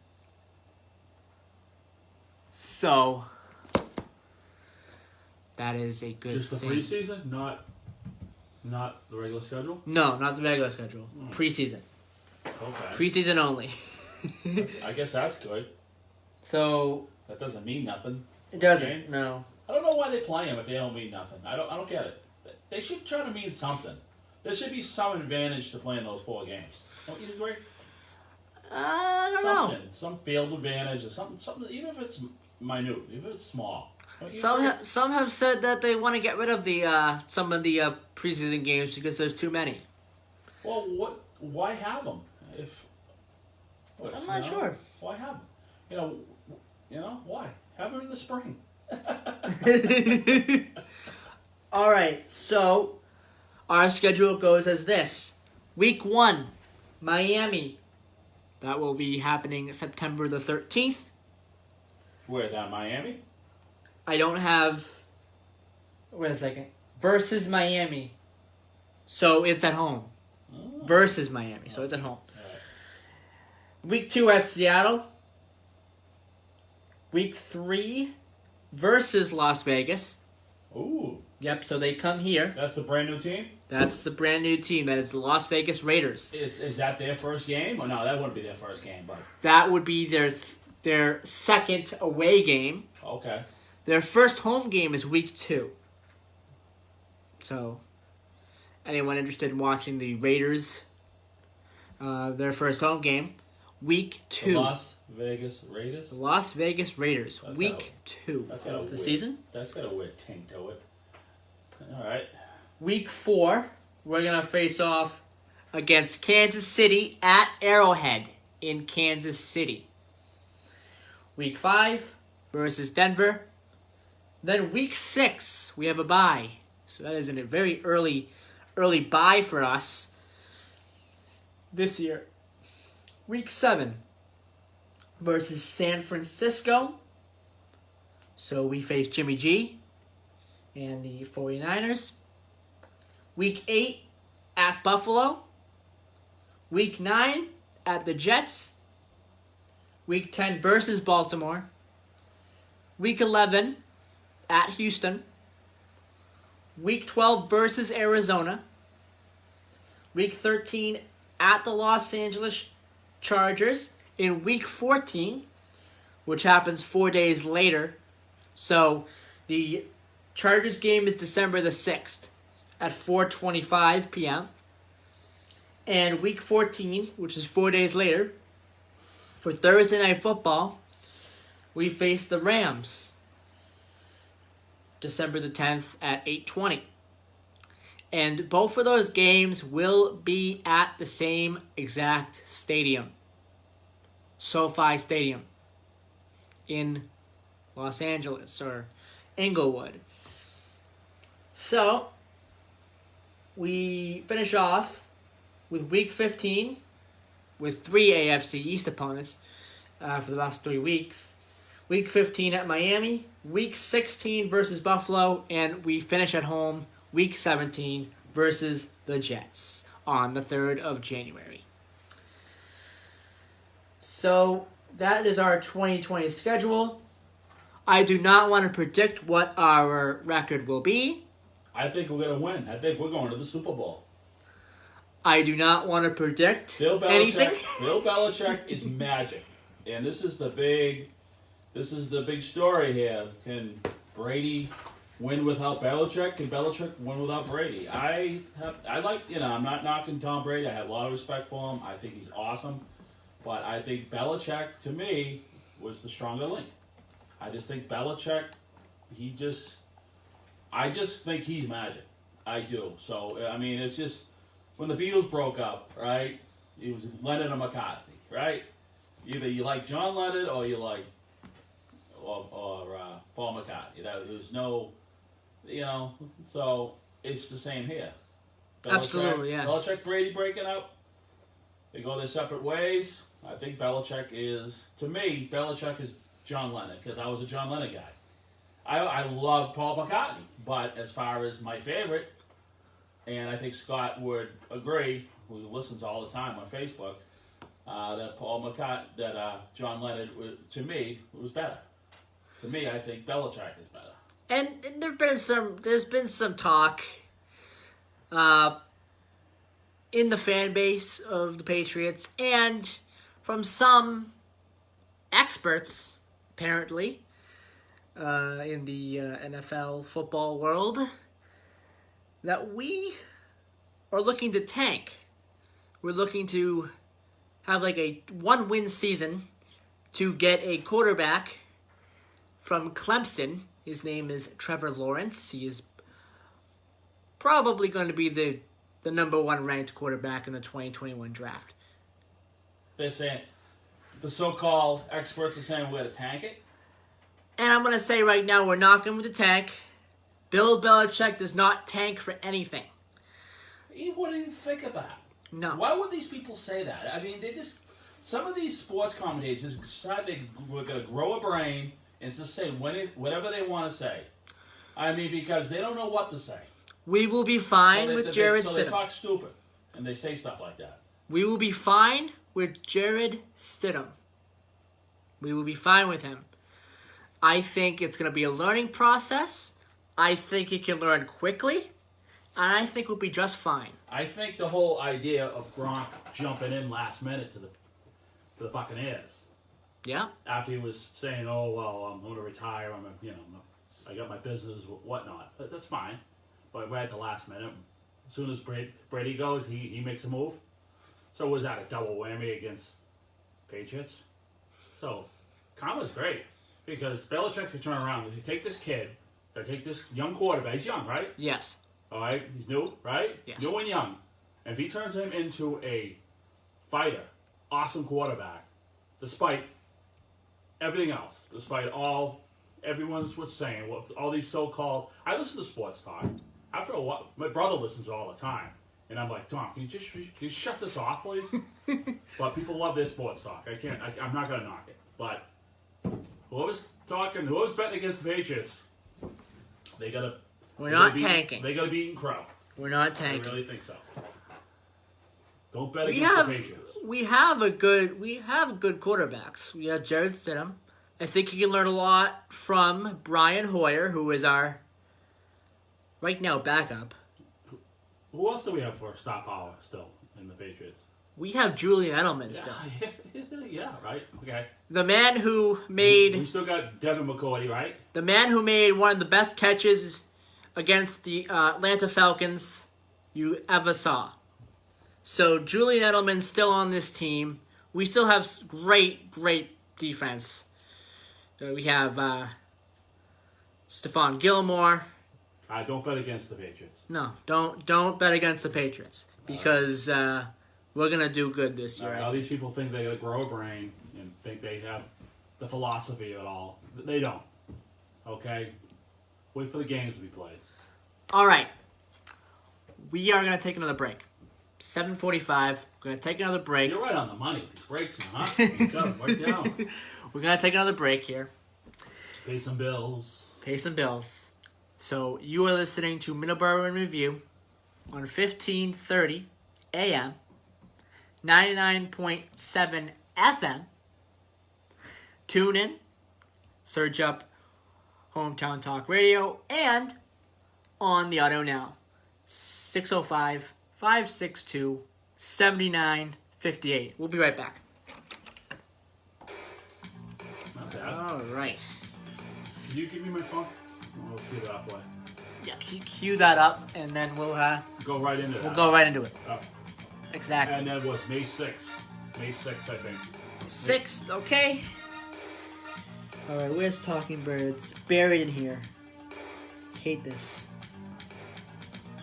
Speaker 2: So that is a good
Speaker 10: thing. Just the preseason? Not the regular schedule?
Speaker 2: No, not the regular schedule. Preseason.
Speaker 10: Okay.
Speaker 2: Preseason only.
Speaker 10: I guess that's good.
Speaker 2: So
Speaker 10: that doesn't mean nothing.
Speaker 2: It doesn't. No.
Speaker 10: I don't know why they play them if they don't mean nothing. I don't get it. They should try to mean something. There should be some advantage to playing those 4 games. Don't you agree?
Speaker 2: I don't know.
Speaker 10: Some field advantage or something. Even if it's minute, even if it's small.
Speaker 2: Some have said that they want to get rid of the some of the preseason games because there's too many.
Speaker 10: Well, why have them?
Speaker 2: I'm not sure.
Speaker 10: Why have them? You know why? Have them in the spring.
Speaker 2: All right, so our schedule goes as this. Week 1, Miami. That will be happening September the 13th.
Speaker 10: Where, down Miami?
Speaker 2: I don't have... Wait a second. Versus Miami. So it's at home.
Speaker 10: Oh.
Speaker 2: Versus Miami, so it's at home.
Speaker 10: Right.
Speaker 2: Week 2 at Seattle. Week 3 versus Las Vegas.
Speaker 10: Ooh.
Speaker 2: Yep, so they come here.
Speaker 10: That's the brand new team?
Speaker 2: That's the brand new team. That is the Las Vegas Raiders.
Speaker 10: Is that their first game? Or no, that wouldn't be their first game, but...
Speaker 2: That would be their second away game.
Speaker 10: Okay.
Speaker 2: Their first home game is week 2. So, anyone interested in watching the Raiders, their first home game, week 2.
Speaker 10: The Las Vegas Raiders?
Speaker 2: The Las Vegas Raiders,
Speaker 10: That's
Speaker 2: week 2 of the season.
Speaker 10: That's got a weird tint to it. All right.
Speaker 2: Week 4, we're going to face off against Kansas City at Arrowhead in Kansas City. Week 5 versus Denver. Then week 6, we have a bye. So that is a very early bye for us this year. Week 7 versus San Francisco. So we face Jimmy G and the 49ers. Week 8 at Buffalo. Week 9 at the Jets. Week 10 versus Baltimore. Week 11 at Houston. Week 12 versus Arizona. Week 13 at the Los Angeles Chargers. In Week 14, which happens 4 days later. So the Chargers game is December the 6th at 4:25 p.m. And Week 14, which is 4 days later, for Thursday Night Football, we face the Rams. December the 10th at 8:20. And both of those games will be at the same exact stadium. SoFi Stadium in Los Angeles or Inglewood. So, we finish off with Week 15 with 3 AFC East opponents for the last 3 weeks. Week 15 at Miami, Week 16 versus Buffalo, and we finish at home Week 17 versus the Jets on the 3rd of January. So that is our 2020 schedule. I do not want to predict what our record will be.
Speaker 10: I think we're going to win. I think we're going to the Super Bowl.
Speaker 2: I do not want to predict
Speaker 10: anything.
Speaker 2: Bill
Speaker 10: Belichick is magic. And this is the big story here. Can Brady win without Belichick? Can Belichick win without Brady? I'm not knocking Tom Brady. I have a lot of respect for him. I think he's awesome. But I think Belichick, to me, was the stronger link. I just think Belichick, I just think he's magic. I do. So, I mean, it's just, when the Beatles broke up, right, it was Lennon and McCartney, right? Either you like John Lennon or you like Paul McCartney. There's no, so it's the same here.
Speaker 2: Absolutely, yes.
Speaker 10: Belichick, Brady breaking up. They go their separate ways. I think Belichick is John Lennon, because I was a John Lennon guy. I love Paul McCartney, but as far as my favorite, and I think Scott would agree, who listens all the time on Facebook, that John Lennon, to me, was better. To me, I think Belichick is better.
Speaker 2: And there's been some talk in the fan base of the Patriots and from some experts, apparently, in the NFL football world, that we are looking to tank. We're looking to have like a 1-win season to get a quarterback from Clemson. His name is Trevor Lawrence. He is probably going to be the number 1 ranked quarterback in the 2021 draft.
Speaker 10: They're saying, the so-called experts are saying we're going to tank it?
Speaker 2: And I'm going to say right now, we're not going to tank, Bill Belichick does not tank for anything.
Speaker 10: You wouldn't even think of that.
Speaker 2: No.
Speaker 10: Why would these people say that? I mean, they just... Some of these sports commentators decide we're going to grow a brain and just say whatever they want to say. I mean, because they don't know what to say.
Speaker 2: We will be fine
Speaker 10: So
Speaker 2: with Jared
Speaker 10: So they
Speaker 2: Stidham.
Speaker 10: talk stupid, and they say stuff like that.
Speaker 2: We will be fine with Jared Stidham. We will be fine with him. I think it's going to be a learning process. I think he can learn quickly. And I think we'll be just fine.
Speaker 10: I think the whole idea of Gronk jumping in last minute to the Buccaneers.
Speaker 2: Yeah.
Speaker 10: After he was saying, "Oh well, I'm going to retire. I got my business, whatnot." But that's fine. But right at the last minute, as soon as Brady goes, he makes a move. So was that a double whammy against Patriots? So karma's great because Belichick could turn around and take this kid, or take this young quarterback. He's young, right?
Speaker 2: Yes.
Speaker 10: All right, he's new, right?
Speaker 2: Yes.
Speaker 10: New and young. And if he turns him into a fighter, awesome quarterback, despite everything else, despite everyone's what's saying, all these so-called... I listen to sports talk. After a while, my brother listens all the time. And I'm like, Tom, can you shut this off, please? But people love their sports talk. I'm not going to knock it. But whoever's betting against the Patriots, they got to...
Speaker 2: We're not tanking.
Speaker 10: They got to be eating crow.
Speaker 2: We're not tanking.
Speaker 10: I really think so. Don't bet against the Patriots.
Speaker 2: We have good quarterbacks. We have Jared Stidham. I think he can learn a lot from Brian Hoyer, who is our right now backup.
Speaker 10: Who else do we have for star power still in the Patriots?
Speaker 2: We have Julian Edelman still.
Speaker 10: Yeah, right. Okay.
Speaker 2: The man who made...
Speaker 10: We still got Devin McCourty, right?
Speaker 2: The man who made one of the best catches against the Atlanta Falcons you ever saw. So Julian Edelman's still on this team. We still have great defense. We have Stephon Gilmore.
Speaker 10: Don't bet against the Patriots.
Speaker 2: No, don't bet against the Patriots because we're gonna do good this year.
Speaker 10: All these people think they gotta grow a brain and think they have the philosophy of it all. They don't. Okay, wait for the games to be played.
Speaker 2: All right, we are gonna take another break. 7:45. We're gonna take another break.
Speaker 10: You're right on the money. These breaks, huh? You got 'em right down.
Speaker 2: We're gonna take another break here.
Speaker 10: Pay some bills.
Speaker 2: So you are listening to Middleboro in Review on 1530 AM, 99.7 FM. Tune in, search up Hometown Talk Radio, and on the auto now, 605-562-7958. We'll be right back.
Speaker 10: Not bad.
Speaker 2: All right.
Speaker 10: Can you give me my phone? We'll cue that up.
Speaker 2: Yeah, cue that up, and then we'll
Speaker 10: go right into it.
Speaker 2: We'll go right into it.
Speaker 10: Oh.
Speaker 2: Exactly.
Speaker 10: And that was May 6th. May 6th, I think.
Speaker 2: 6th, okay. All right, where's Talking Birds? Buried in here. Hate this.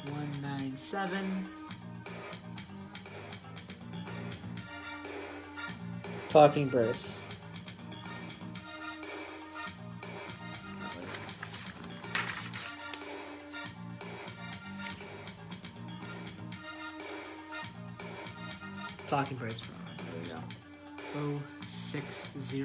Speaker 2: 197. Talking Birds. Talking Birds. There we go. 060.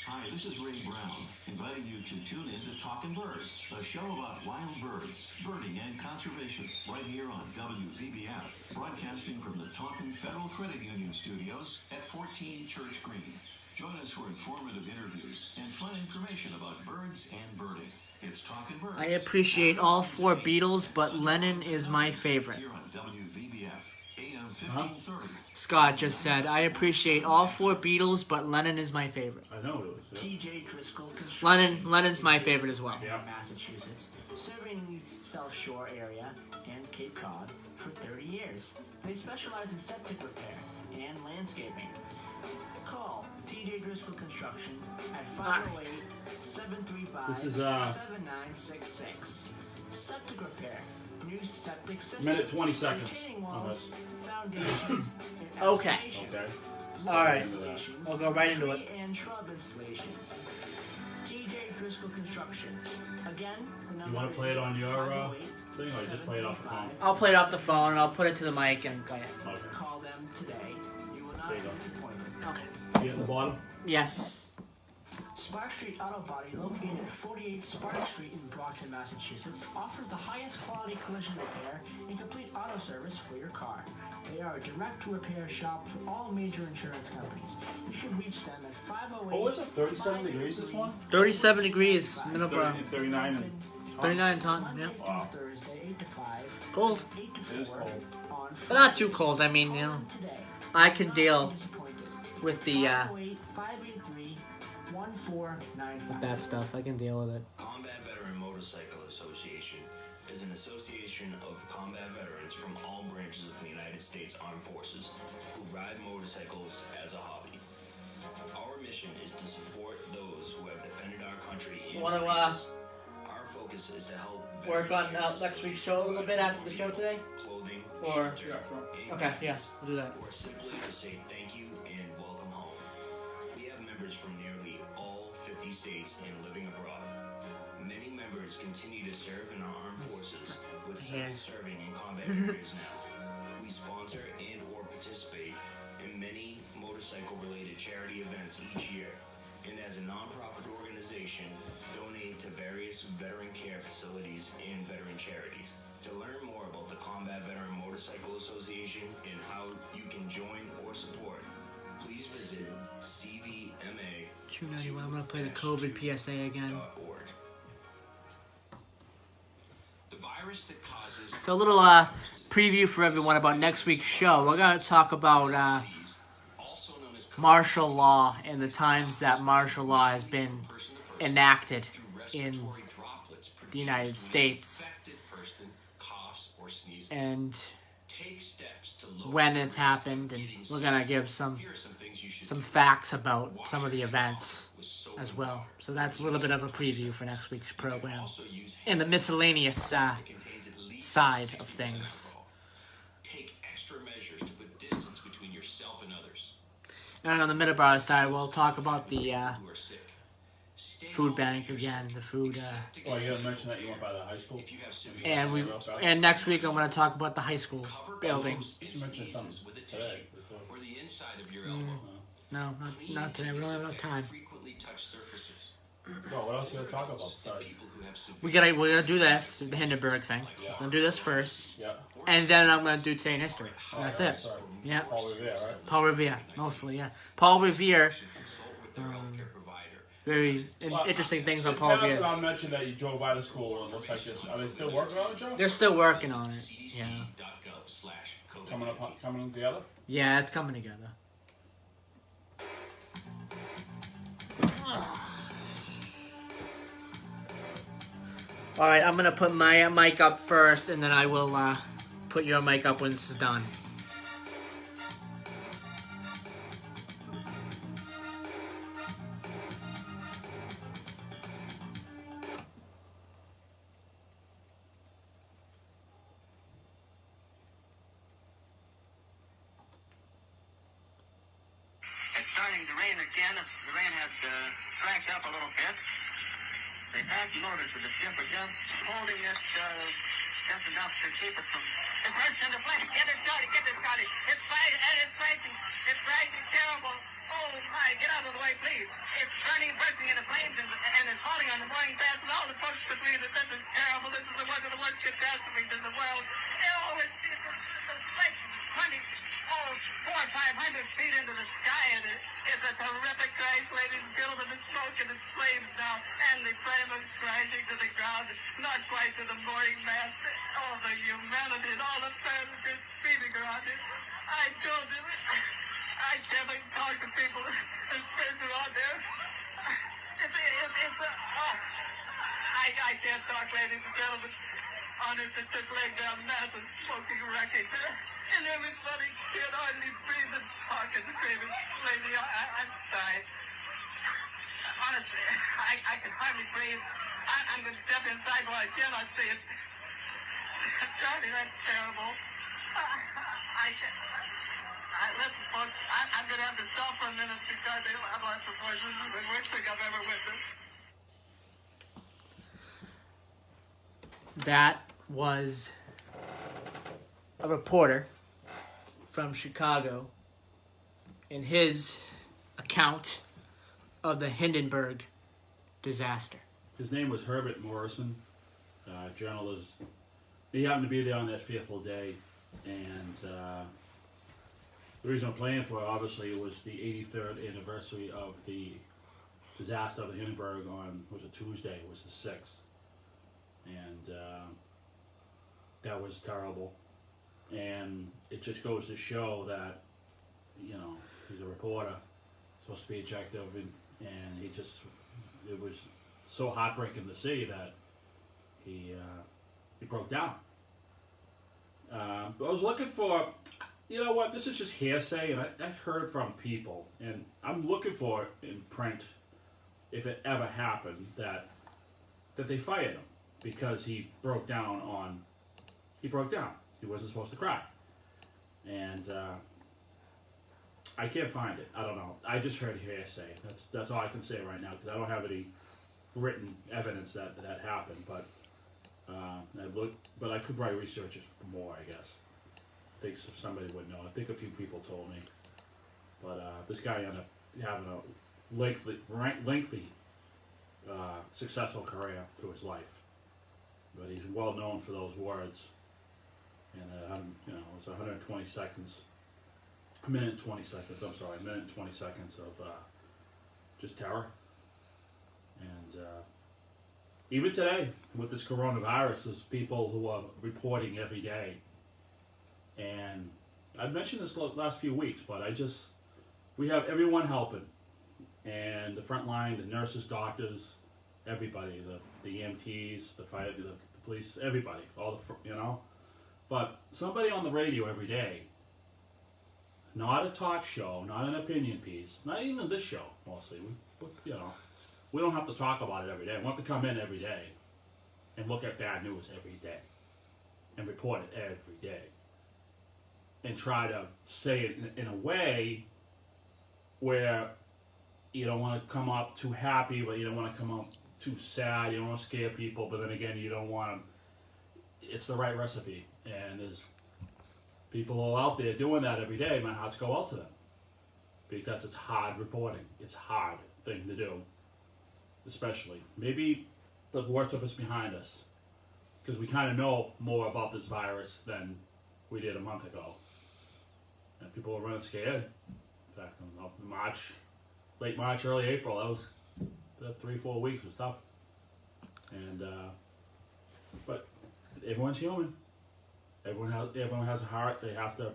Speaker 9: Hi, this is Ray Brown, inviting you to tune in to Talkin' Birds, a show about wild birds, birding, and conservation, right here on WVBF, broadcasting from the Taunton Federal Credit Union studios at 14 Church Green. Join us for informative interviews and fun information about birds and birding. It's Talkin' Birds.
Speaker 2: I appreciate all four Beatles, but Lennon is my favorite.
Speaker 9: Here on WVBF, AM 1530.
Speaker 2: Scott just said, I appreciate all four Beatles, but Lennon is my favorite.
Speaker 10: I know it was.
Speaker 12: TJ Driscoll Construction.
Speaker 2: Lennon's my favorite as well.
Speaker 12: Massachusetts, serving South Shore area and Cape Cod for 30 years. They specialize in septic repair and landscaping. Call TJ Driscoll Construction at 508-735-7966. Septic repair, new septic systems.
Speaker 10: Minute 20 seconds
Speaker 12: retaining
Speaker 10: on
Speaker 12: walls,
Speaker 10: this.
Speaker 12: foundations, and
Speaker 2: Okay.
Speaker 12: excavation.
Speaker 10: Okay.
Speaker 2: All right.
Speaker 12: Installations,
Speaker 2: I'll go right into it.
Speaker 12: tree and shrub installations. TJ Driscoll Construction. Again, the number
Speaker 10: You want to play it on your thing, or just play it off the phone?
Speaker 2: I'll play it off the phone and I'll put it to the mic and play it.
Speaker 10: Okay.
Speaker 12: Call them today. You will not
Speaker 10: There you
Speaker 12: be
Speaker 10: go.
Speaker 12: disappointed.
Speaker 2: Okay.
Speaker 10: See at the bottom?
Speaker 2: Yes.
Speaker 12: Spark Street Auto Body, located at 48 Spark Street in Brockton, Massachusetts, offers the highest quality collision repair and complete auto service for your car. They are a direct-to-repair shop for all major insurance companies. You can reach them at 508.
Speaker 10: Oh, is it 37 degrees this one?
Speaker 2: 37 degrees, Middleboro.
Speaker 10: 39 and
Speaker 2: 39 ton, yeah.
Speaker 10: wow.
Speaker 12: Thursday, 8 to 5.
Speaker 2: Cold.
Speaker 12: 8 to 4
Speaker 10: It is cold.
Speaker 12: on
Speaker 2: But not too cold. I mean,
Speaker 12: today.
Speaker 2: I can deal with the,
Speaker 12: 508-583-1495.
Speaker 2: with that stuff. I can deal with it.
Speaker 3: Combat Veteran Motorcycle Association is an association of combat veterans from all branches of the United States Armed Forces who ride motorcycles as a hobby. Our mission is to support those who have defended our country in
Speaker 2: Want to
Speaker 3: freedoms. Our focus is to help
Speaker 2: work on
Speaker 3: veterans
Speaker 2: next week's show a little bit after the show today?
Speaker 3: clothing,
Speaker 2: Or
Speaker 3: shelter,
Speaker 2: okay,
Speaker 3: and
Speaker 2: yes, we'll do that.
Speaker 3: or simply to say thank you and welcome home. We have members from nearly all 50 states and living abroad. Many members continue to serve in our armed forces, with some serving in combat areas now. We sponsor and or participate in many motorcycle-related charity events each year, and as a non-profit organization, donate to various veteran care facilities and veteran charities. To learn more about the Combat Veteran Motorcycle Association and how you can join or support, please visit CVMA.
Speaker 2: 291. I'm gonna play the COVID PSA again.
Speaker 3: The virus that causes
Speaker 2: So a little preview for everyone about next week's show. We're gonna talk about martial law and the times that martial law has been enacted in the United States, and when it's happened, and we're gonna give some facts about some of the events as well. So that's a little bit of a preview for next week's program in the miscellaneous side of things.
Speaker 3: Take extra measures to put distance between yourself and others.
Speaker 2: And on the Middleboro side, we'll talk about the food bank again, the food.
Speaker 10: Oh, you gotta mention that you went by the high school?
Speaker 2: And next week I'm going to talk about the high school building.
Speaker 10: You mentioned something today.
Speaker 3: Or the inside of your elbow.
Speaker 2: No, not today. We don't have enough time.
Speaker 3: Frequently touch surfaces.
Speaker 10: Well, what else you gonna talk about besides?
Speaker 2: We're gonna do this, the Hindenburg thing. I'm gonna do this first, and then I'm gonna do today in history. And that's it. Yeah.
Speaker 10: Paul Revere, right?
Speaker 2: Paul Revere, mostly. Yeah. Paul Revere. Very interesting things on Paul Revere.
Speaker 10: I'll mention that you drove by the school and it looks like this. Are they still working on it, Joe?
Speaker 2: They're still working on it. Yeah.
Speaker 10: Coming together?
Speaker 2: Yeah, it's coming together. All right, I'm gonna put my mic up first, and then I will put your mic up when this is done.
Speaker 13: It's starting to rain again. The rain has slacked up a little bit. They passed notice of the ship are just holding it just enough to keep it from... It bursts into flames. Get it started. It's fighting, and it's fighting. It's rising terrible. Oh, my. Get out of the way, please. It's burning, bursting into flames, and it's falling on the mooring fast, and all the folks between us. This is terrible. This is one of the worst catastrophes in the world. Oh, it's like 20... 400 or 500 feet into the sky, and it's a terrific crash, ladies and gentlemen. The smoke and the flames now, and the flame is crashing to the ground, not quite to the mooring mast. All the humanity and all the passengers feeding around it. I told you, I can't even talk to people. There's friends around there. I can't talk, ladies and gentlemen. Honest, it took laying down massive smoking wreckage. And everybody can hardly breathe and talk and scream. Lady, I'm sorry. Honestly, I can hardly breathe. I'm going to step inside while I cannot see it. Johnny, that's terrible. Listen, folks, I'm going to have to stop for a minute because I've lost the voice. This is the worst thing I've ever witnessed.
Speaker 2: That was a reporter from Chicago in his account of the Hindenburg disaster.
Speaker 10: His name was Herbert Morrison, journalist. He happened to be there on that fearful day, and the reason I'm playing for it, obviously, was the 83rd anniversary of the disaster of the Hindenburg on, was it Tuesday? It was the 6th. And that was terrible. And it just goes to show that, you know, he's a reporter, supposed to be objective, and it was so heartbreaking to see that he broke down. I was looking for, you know what, this is just hearsay, and I heard from people, and I'm looking for it in print, if it ever happened, that they fired him because he broke down. He wasn't supposed to cry. And I can't find it. I don't know. I just heard hearsay. That's all I can say right now, because I don't have any written evidence that happened. But I could probably research it more, I guess. I think somebody would know. I think a few people told me. But this guy ended up having a lengthy successful career through his life. But he's well known for those words. And it was 120 seconds, a minute and 20 seconds of just terror. And even today, with this coronavirus, there's people who are reporting every day. And I've mentioned this last few weeks, but we have everyone helping. And the front line, the nurses, doctors, everybody, the EMTs, the fire, the police, everybody, But somebody on the radio every day, not a talk show, not an opinion piece, not even this show, mostly. We don't have to talk about it every day. We have to come in every day and look at bad news every day and report it every day and try to say it in a way where you don't want to come up too happy, but you don't want to come up too sad. You don't want to scare people, but then again, you don't want to. It's the right recipe, and there's people who are out there doing that every day. My hearts go out to them because it's hard reporting. It's a hard thing to do, especially maybe the worst of it's behind us, because we kind of know more about this virus than we did a month ago, and people are running scared. Back in March, late March, early April, that was the 3-4 weeks was tough, and but everyone's human. Everyone has a heart. They have to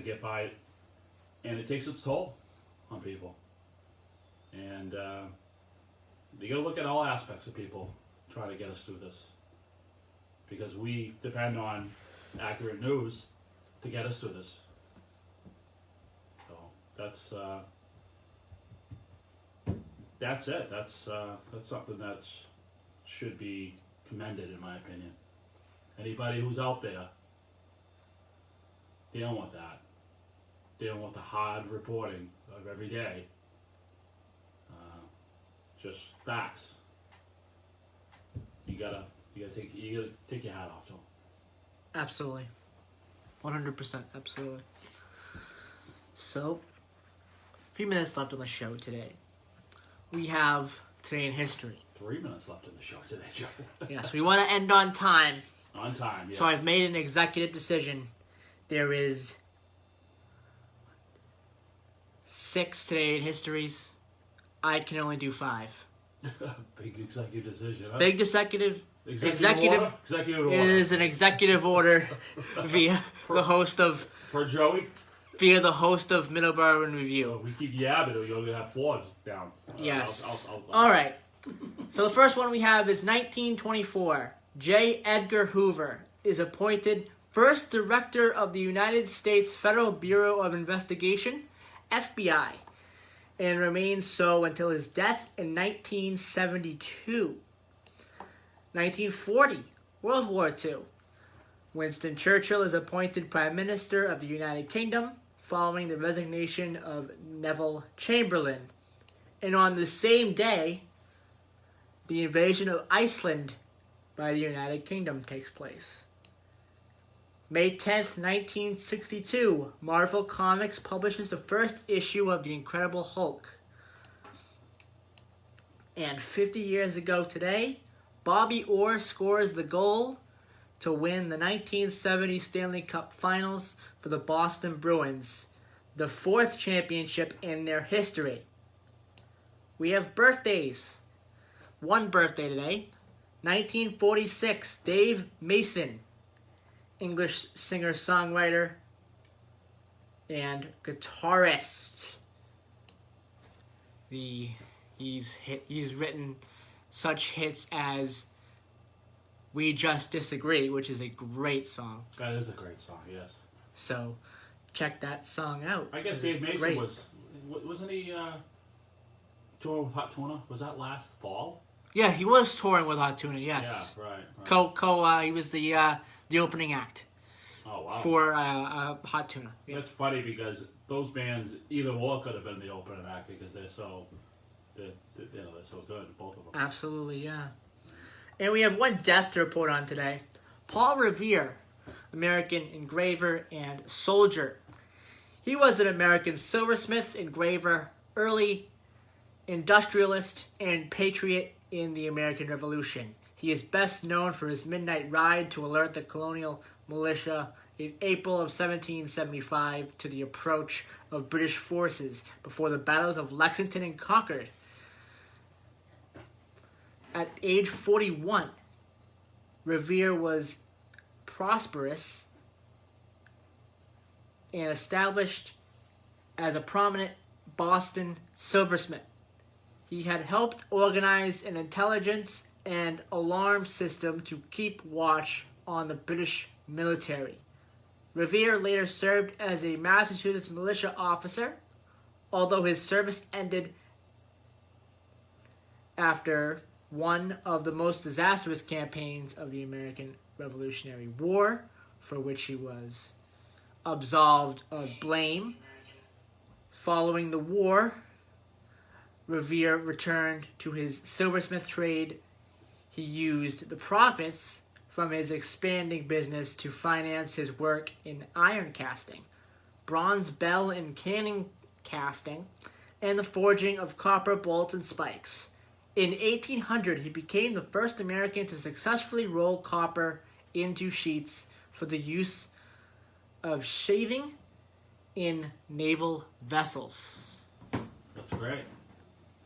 Speaker 10: get by it, and it takes its toll on people. And you got to look at all aspects of people trying to get us through this, because we depend on accurate news to get us through this. So that's it. That's something that should be commended, in my opinion. Anybody who's out there dealing with that, dealing with the hard reporting of every day, just facts. You gotta take your hat off to them.
Speaker 2: Absolutely, 100%, absolutely. So, a few minutes left on the show today. We have Today in History.
Speaker 10: 3 minutes left in the show today, Joe.
Speaker 2: Yes, we want to end on time.
Speaker 10: On time, yes.
Speaker 2: So I've made an executive decision. There is 6 Today in Histories. I can only do 5.
Speaker 10: Big executive decision, huh?
Speaker 2: Big executive
Speaker 10: order
Speaker 2: is an executive order via the host of...
Speaker 10: For Joey?
Speaker 2: Via the host of Middleboro in Review.
Speaker 10: We keep yabbing, you're going to have floors down.
Speaker 2: Yes. All right. So the first one we have is 1924. J. Edgar Hoover is appointed first director of the United States Federal Bureau of Investigation, FBI, and remains so until his death in 1972. 1940, World War II. Winston Churchill is appointed Prime Minister of the United Kingdom following the resignation of Neville Chamberlain. And on the same day, the invasion of Iceland by the United Kingdom takes place. May 10th, 1962, Marvel Comics publishes the first issue of The Incredible Hulk. And 50 years ago today, Bobby Orr scores the goal to win the 1970 Stanley Cup Finals for the Boston Bruins, the fourth championship in their history. We have birthdays. One birthday today, 1946, Dave Mason, English singer-songwriter and guitarist. He's written such hits as We Just Disagree, which is a great song.
Speaker 10: That is a great song, yes.
Speaker 2: So, check that song out.
Speaker 10: I guess Dave Mason wasn't he touring with Hot Tuna? Was that last fall?
Speaker 2: Yeah, he was touring with Hot Tuna, yes.
Speaker 10: Yeah, right.
Speaker 2: He was the opening act.
Speaker 10: Oh, wow.
Speaker 2: For Hot Tuna. Yeah.
Speaker 10: That's funny because those bands, either or could have been the opening act because they're so good, both of them.
Speaker 2: Absolutely, yeah. And we have one death to report on today. Paul Revere, American engraver and soldier. He was an American silversmith, engraver, early industrialist, and patriot in the American Revolution. He is best known for his midnight ride to alert the colonial militia in April of 1775 to the approach of British forces before the battles of Lexington and Concord. At age 41, Revere was prosperous and established as a prominent Boston silversmith. He had helped organize an intelligence and alarm system to keep watch on the British military. Revere later served as a Massachusetts militia officer, although his service ended after one of the most disastrous campaigns of the American Revolutionary War, for which he was absolved of blame. Following the war, Revere returned to his silversmith trade. He used the profits from his expanding business to finance his work in iron casting, bronze bell and cannon casting, and the forging of copper bolts and spikes. In 1800, he became the first American to successfully roll copper into sheets for the use of shaving in naval vessels.
Speaker 10: That's great.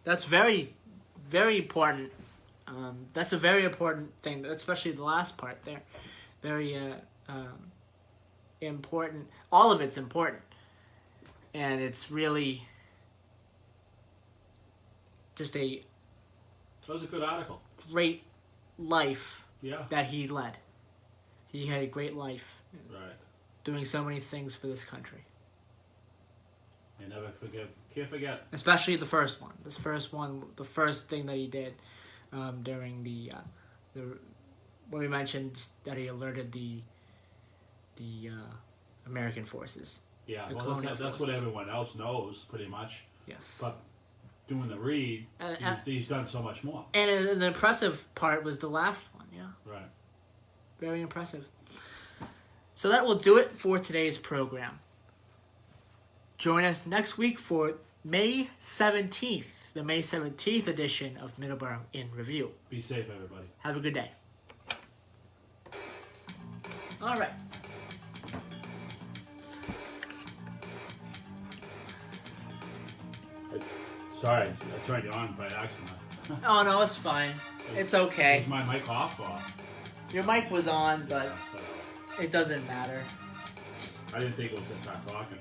Speaker 2: That's very, very important. That's a very important thing, especially the last part there. Very important. All of it's important. And it's really just a...
Speaker 10: That was a good article.
Speaker 2: Great life
Speaker 10: that
Speaker 2: he led. He had a great life.
Speaker 10: Right.
Speaker 2: Doing so many things for this country.
Speaker 10: You never can't forget.
Speaker 2: Especially the first one. The first thing that he did during the when we mentioned that he alerted the American forces.
Speaker 10: Yeah, well, that's what everyone else knows, pretty much.
Speaker 2: Yes.
Speaker 10: But doing the read, he's done so much more.
Speaker 2: And the impressive part was the last one, yeah.
Speaker 10: Right.
Speaker 2: Very impressive. So that will do it for today's program. Join us next week for May 17th, the May 17th edition of Middleboro in Review.
Speaker 10: Be safe, everybody.
Speaker 2: Have a good day. All right.
Speaker 10: Sorry, I turned you on by accident.
Speaker 2: Oh, no, it's fine. It's okay.
Speaker 10: Was my mic off? Or?
Speaker 2: Your mic was on, but it doesn't matter.
Speaker 10: I didn't think it was going to start talking.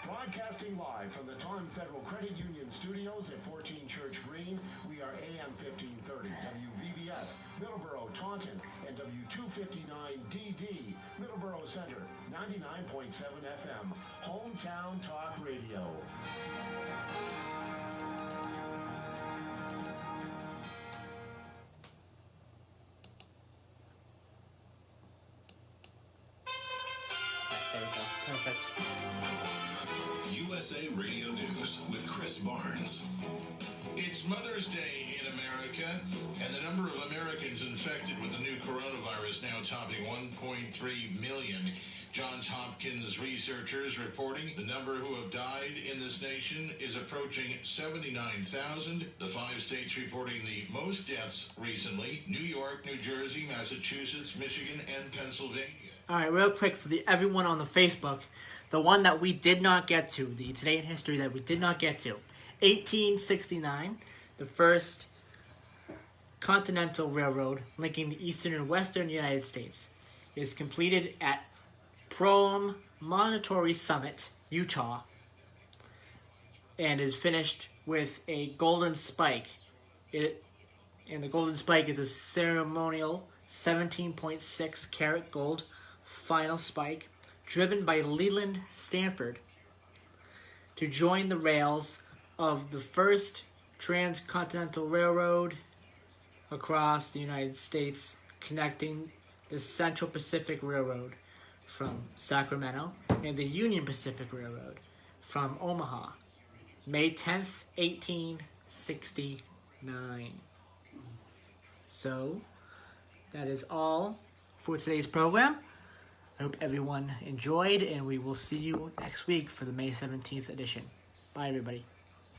Speaker 4: Broadcast Broadcasting live from the Taunton Federal Credit Union Studios at 14 Church Green, we are AM 1530 WVBF, Middleboro, Taunton, and W259DD, Middleboro Center, 99.7 FM, Hometown Talk Radio.
Speaker 2: There we go. Perfect.
Speaker 5: USA Radio News with Chris Barnes.
Speaker 6: It's Mother's Day in America, and the number of Americans infected with the new coronavirus now topping 1.3 million. Johns Hopkins researchers reporting the number who have died in this nation is approaching 79,000. The 5 states reporting the most deaths recently: New York, New Jersey, Massachusetts, Michigan, and Pennsylvania.
Speaker 2: All right, real quick for everyone on the Facebook, the one that we did not get to, the Today in History that we did not get to. 1869, the first continental railroad linking the eastern and western United States is completed at Promontory Summit, Utah, and is finished with a golden spike. And the golden spike is a ceremonial 17.6 karat gold final spike driven by Leland Stanford to join the rails of the first transcontinental railroad across the United States, connecting the Central Pacific Railroad from Sacramento and the Union Pacific Railroad from Omaha, May 10th, 1869. So, that is all for today's program. I hope everyone enjoyed, and we will see you next week for the May 17th edition. Bye, everybody.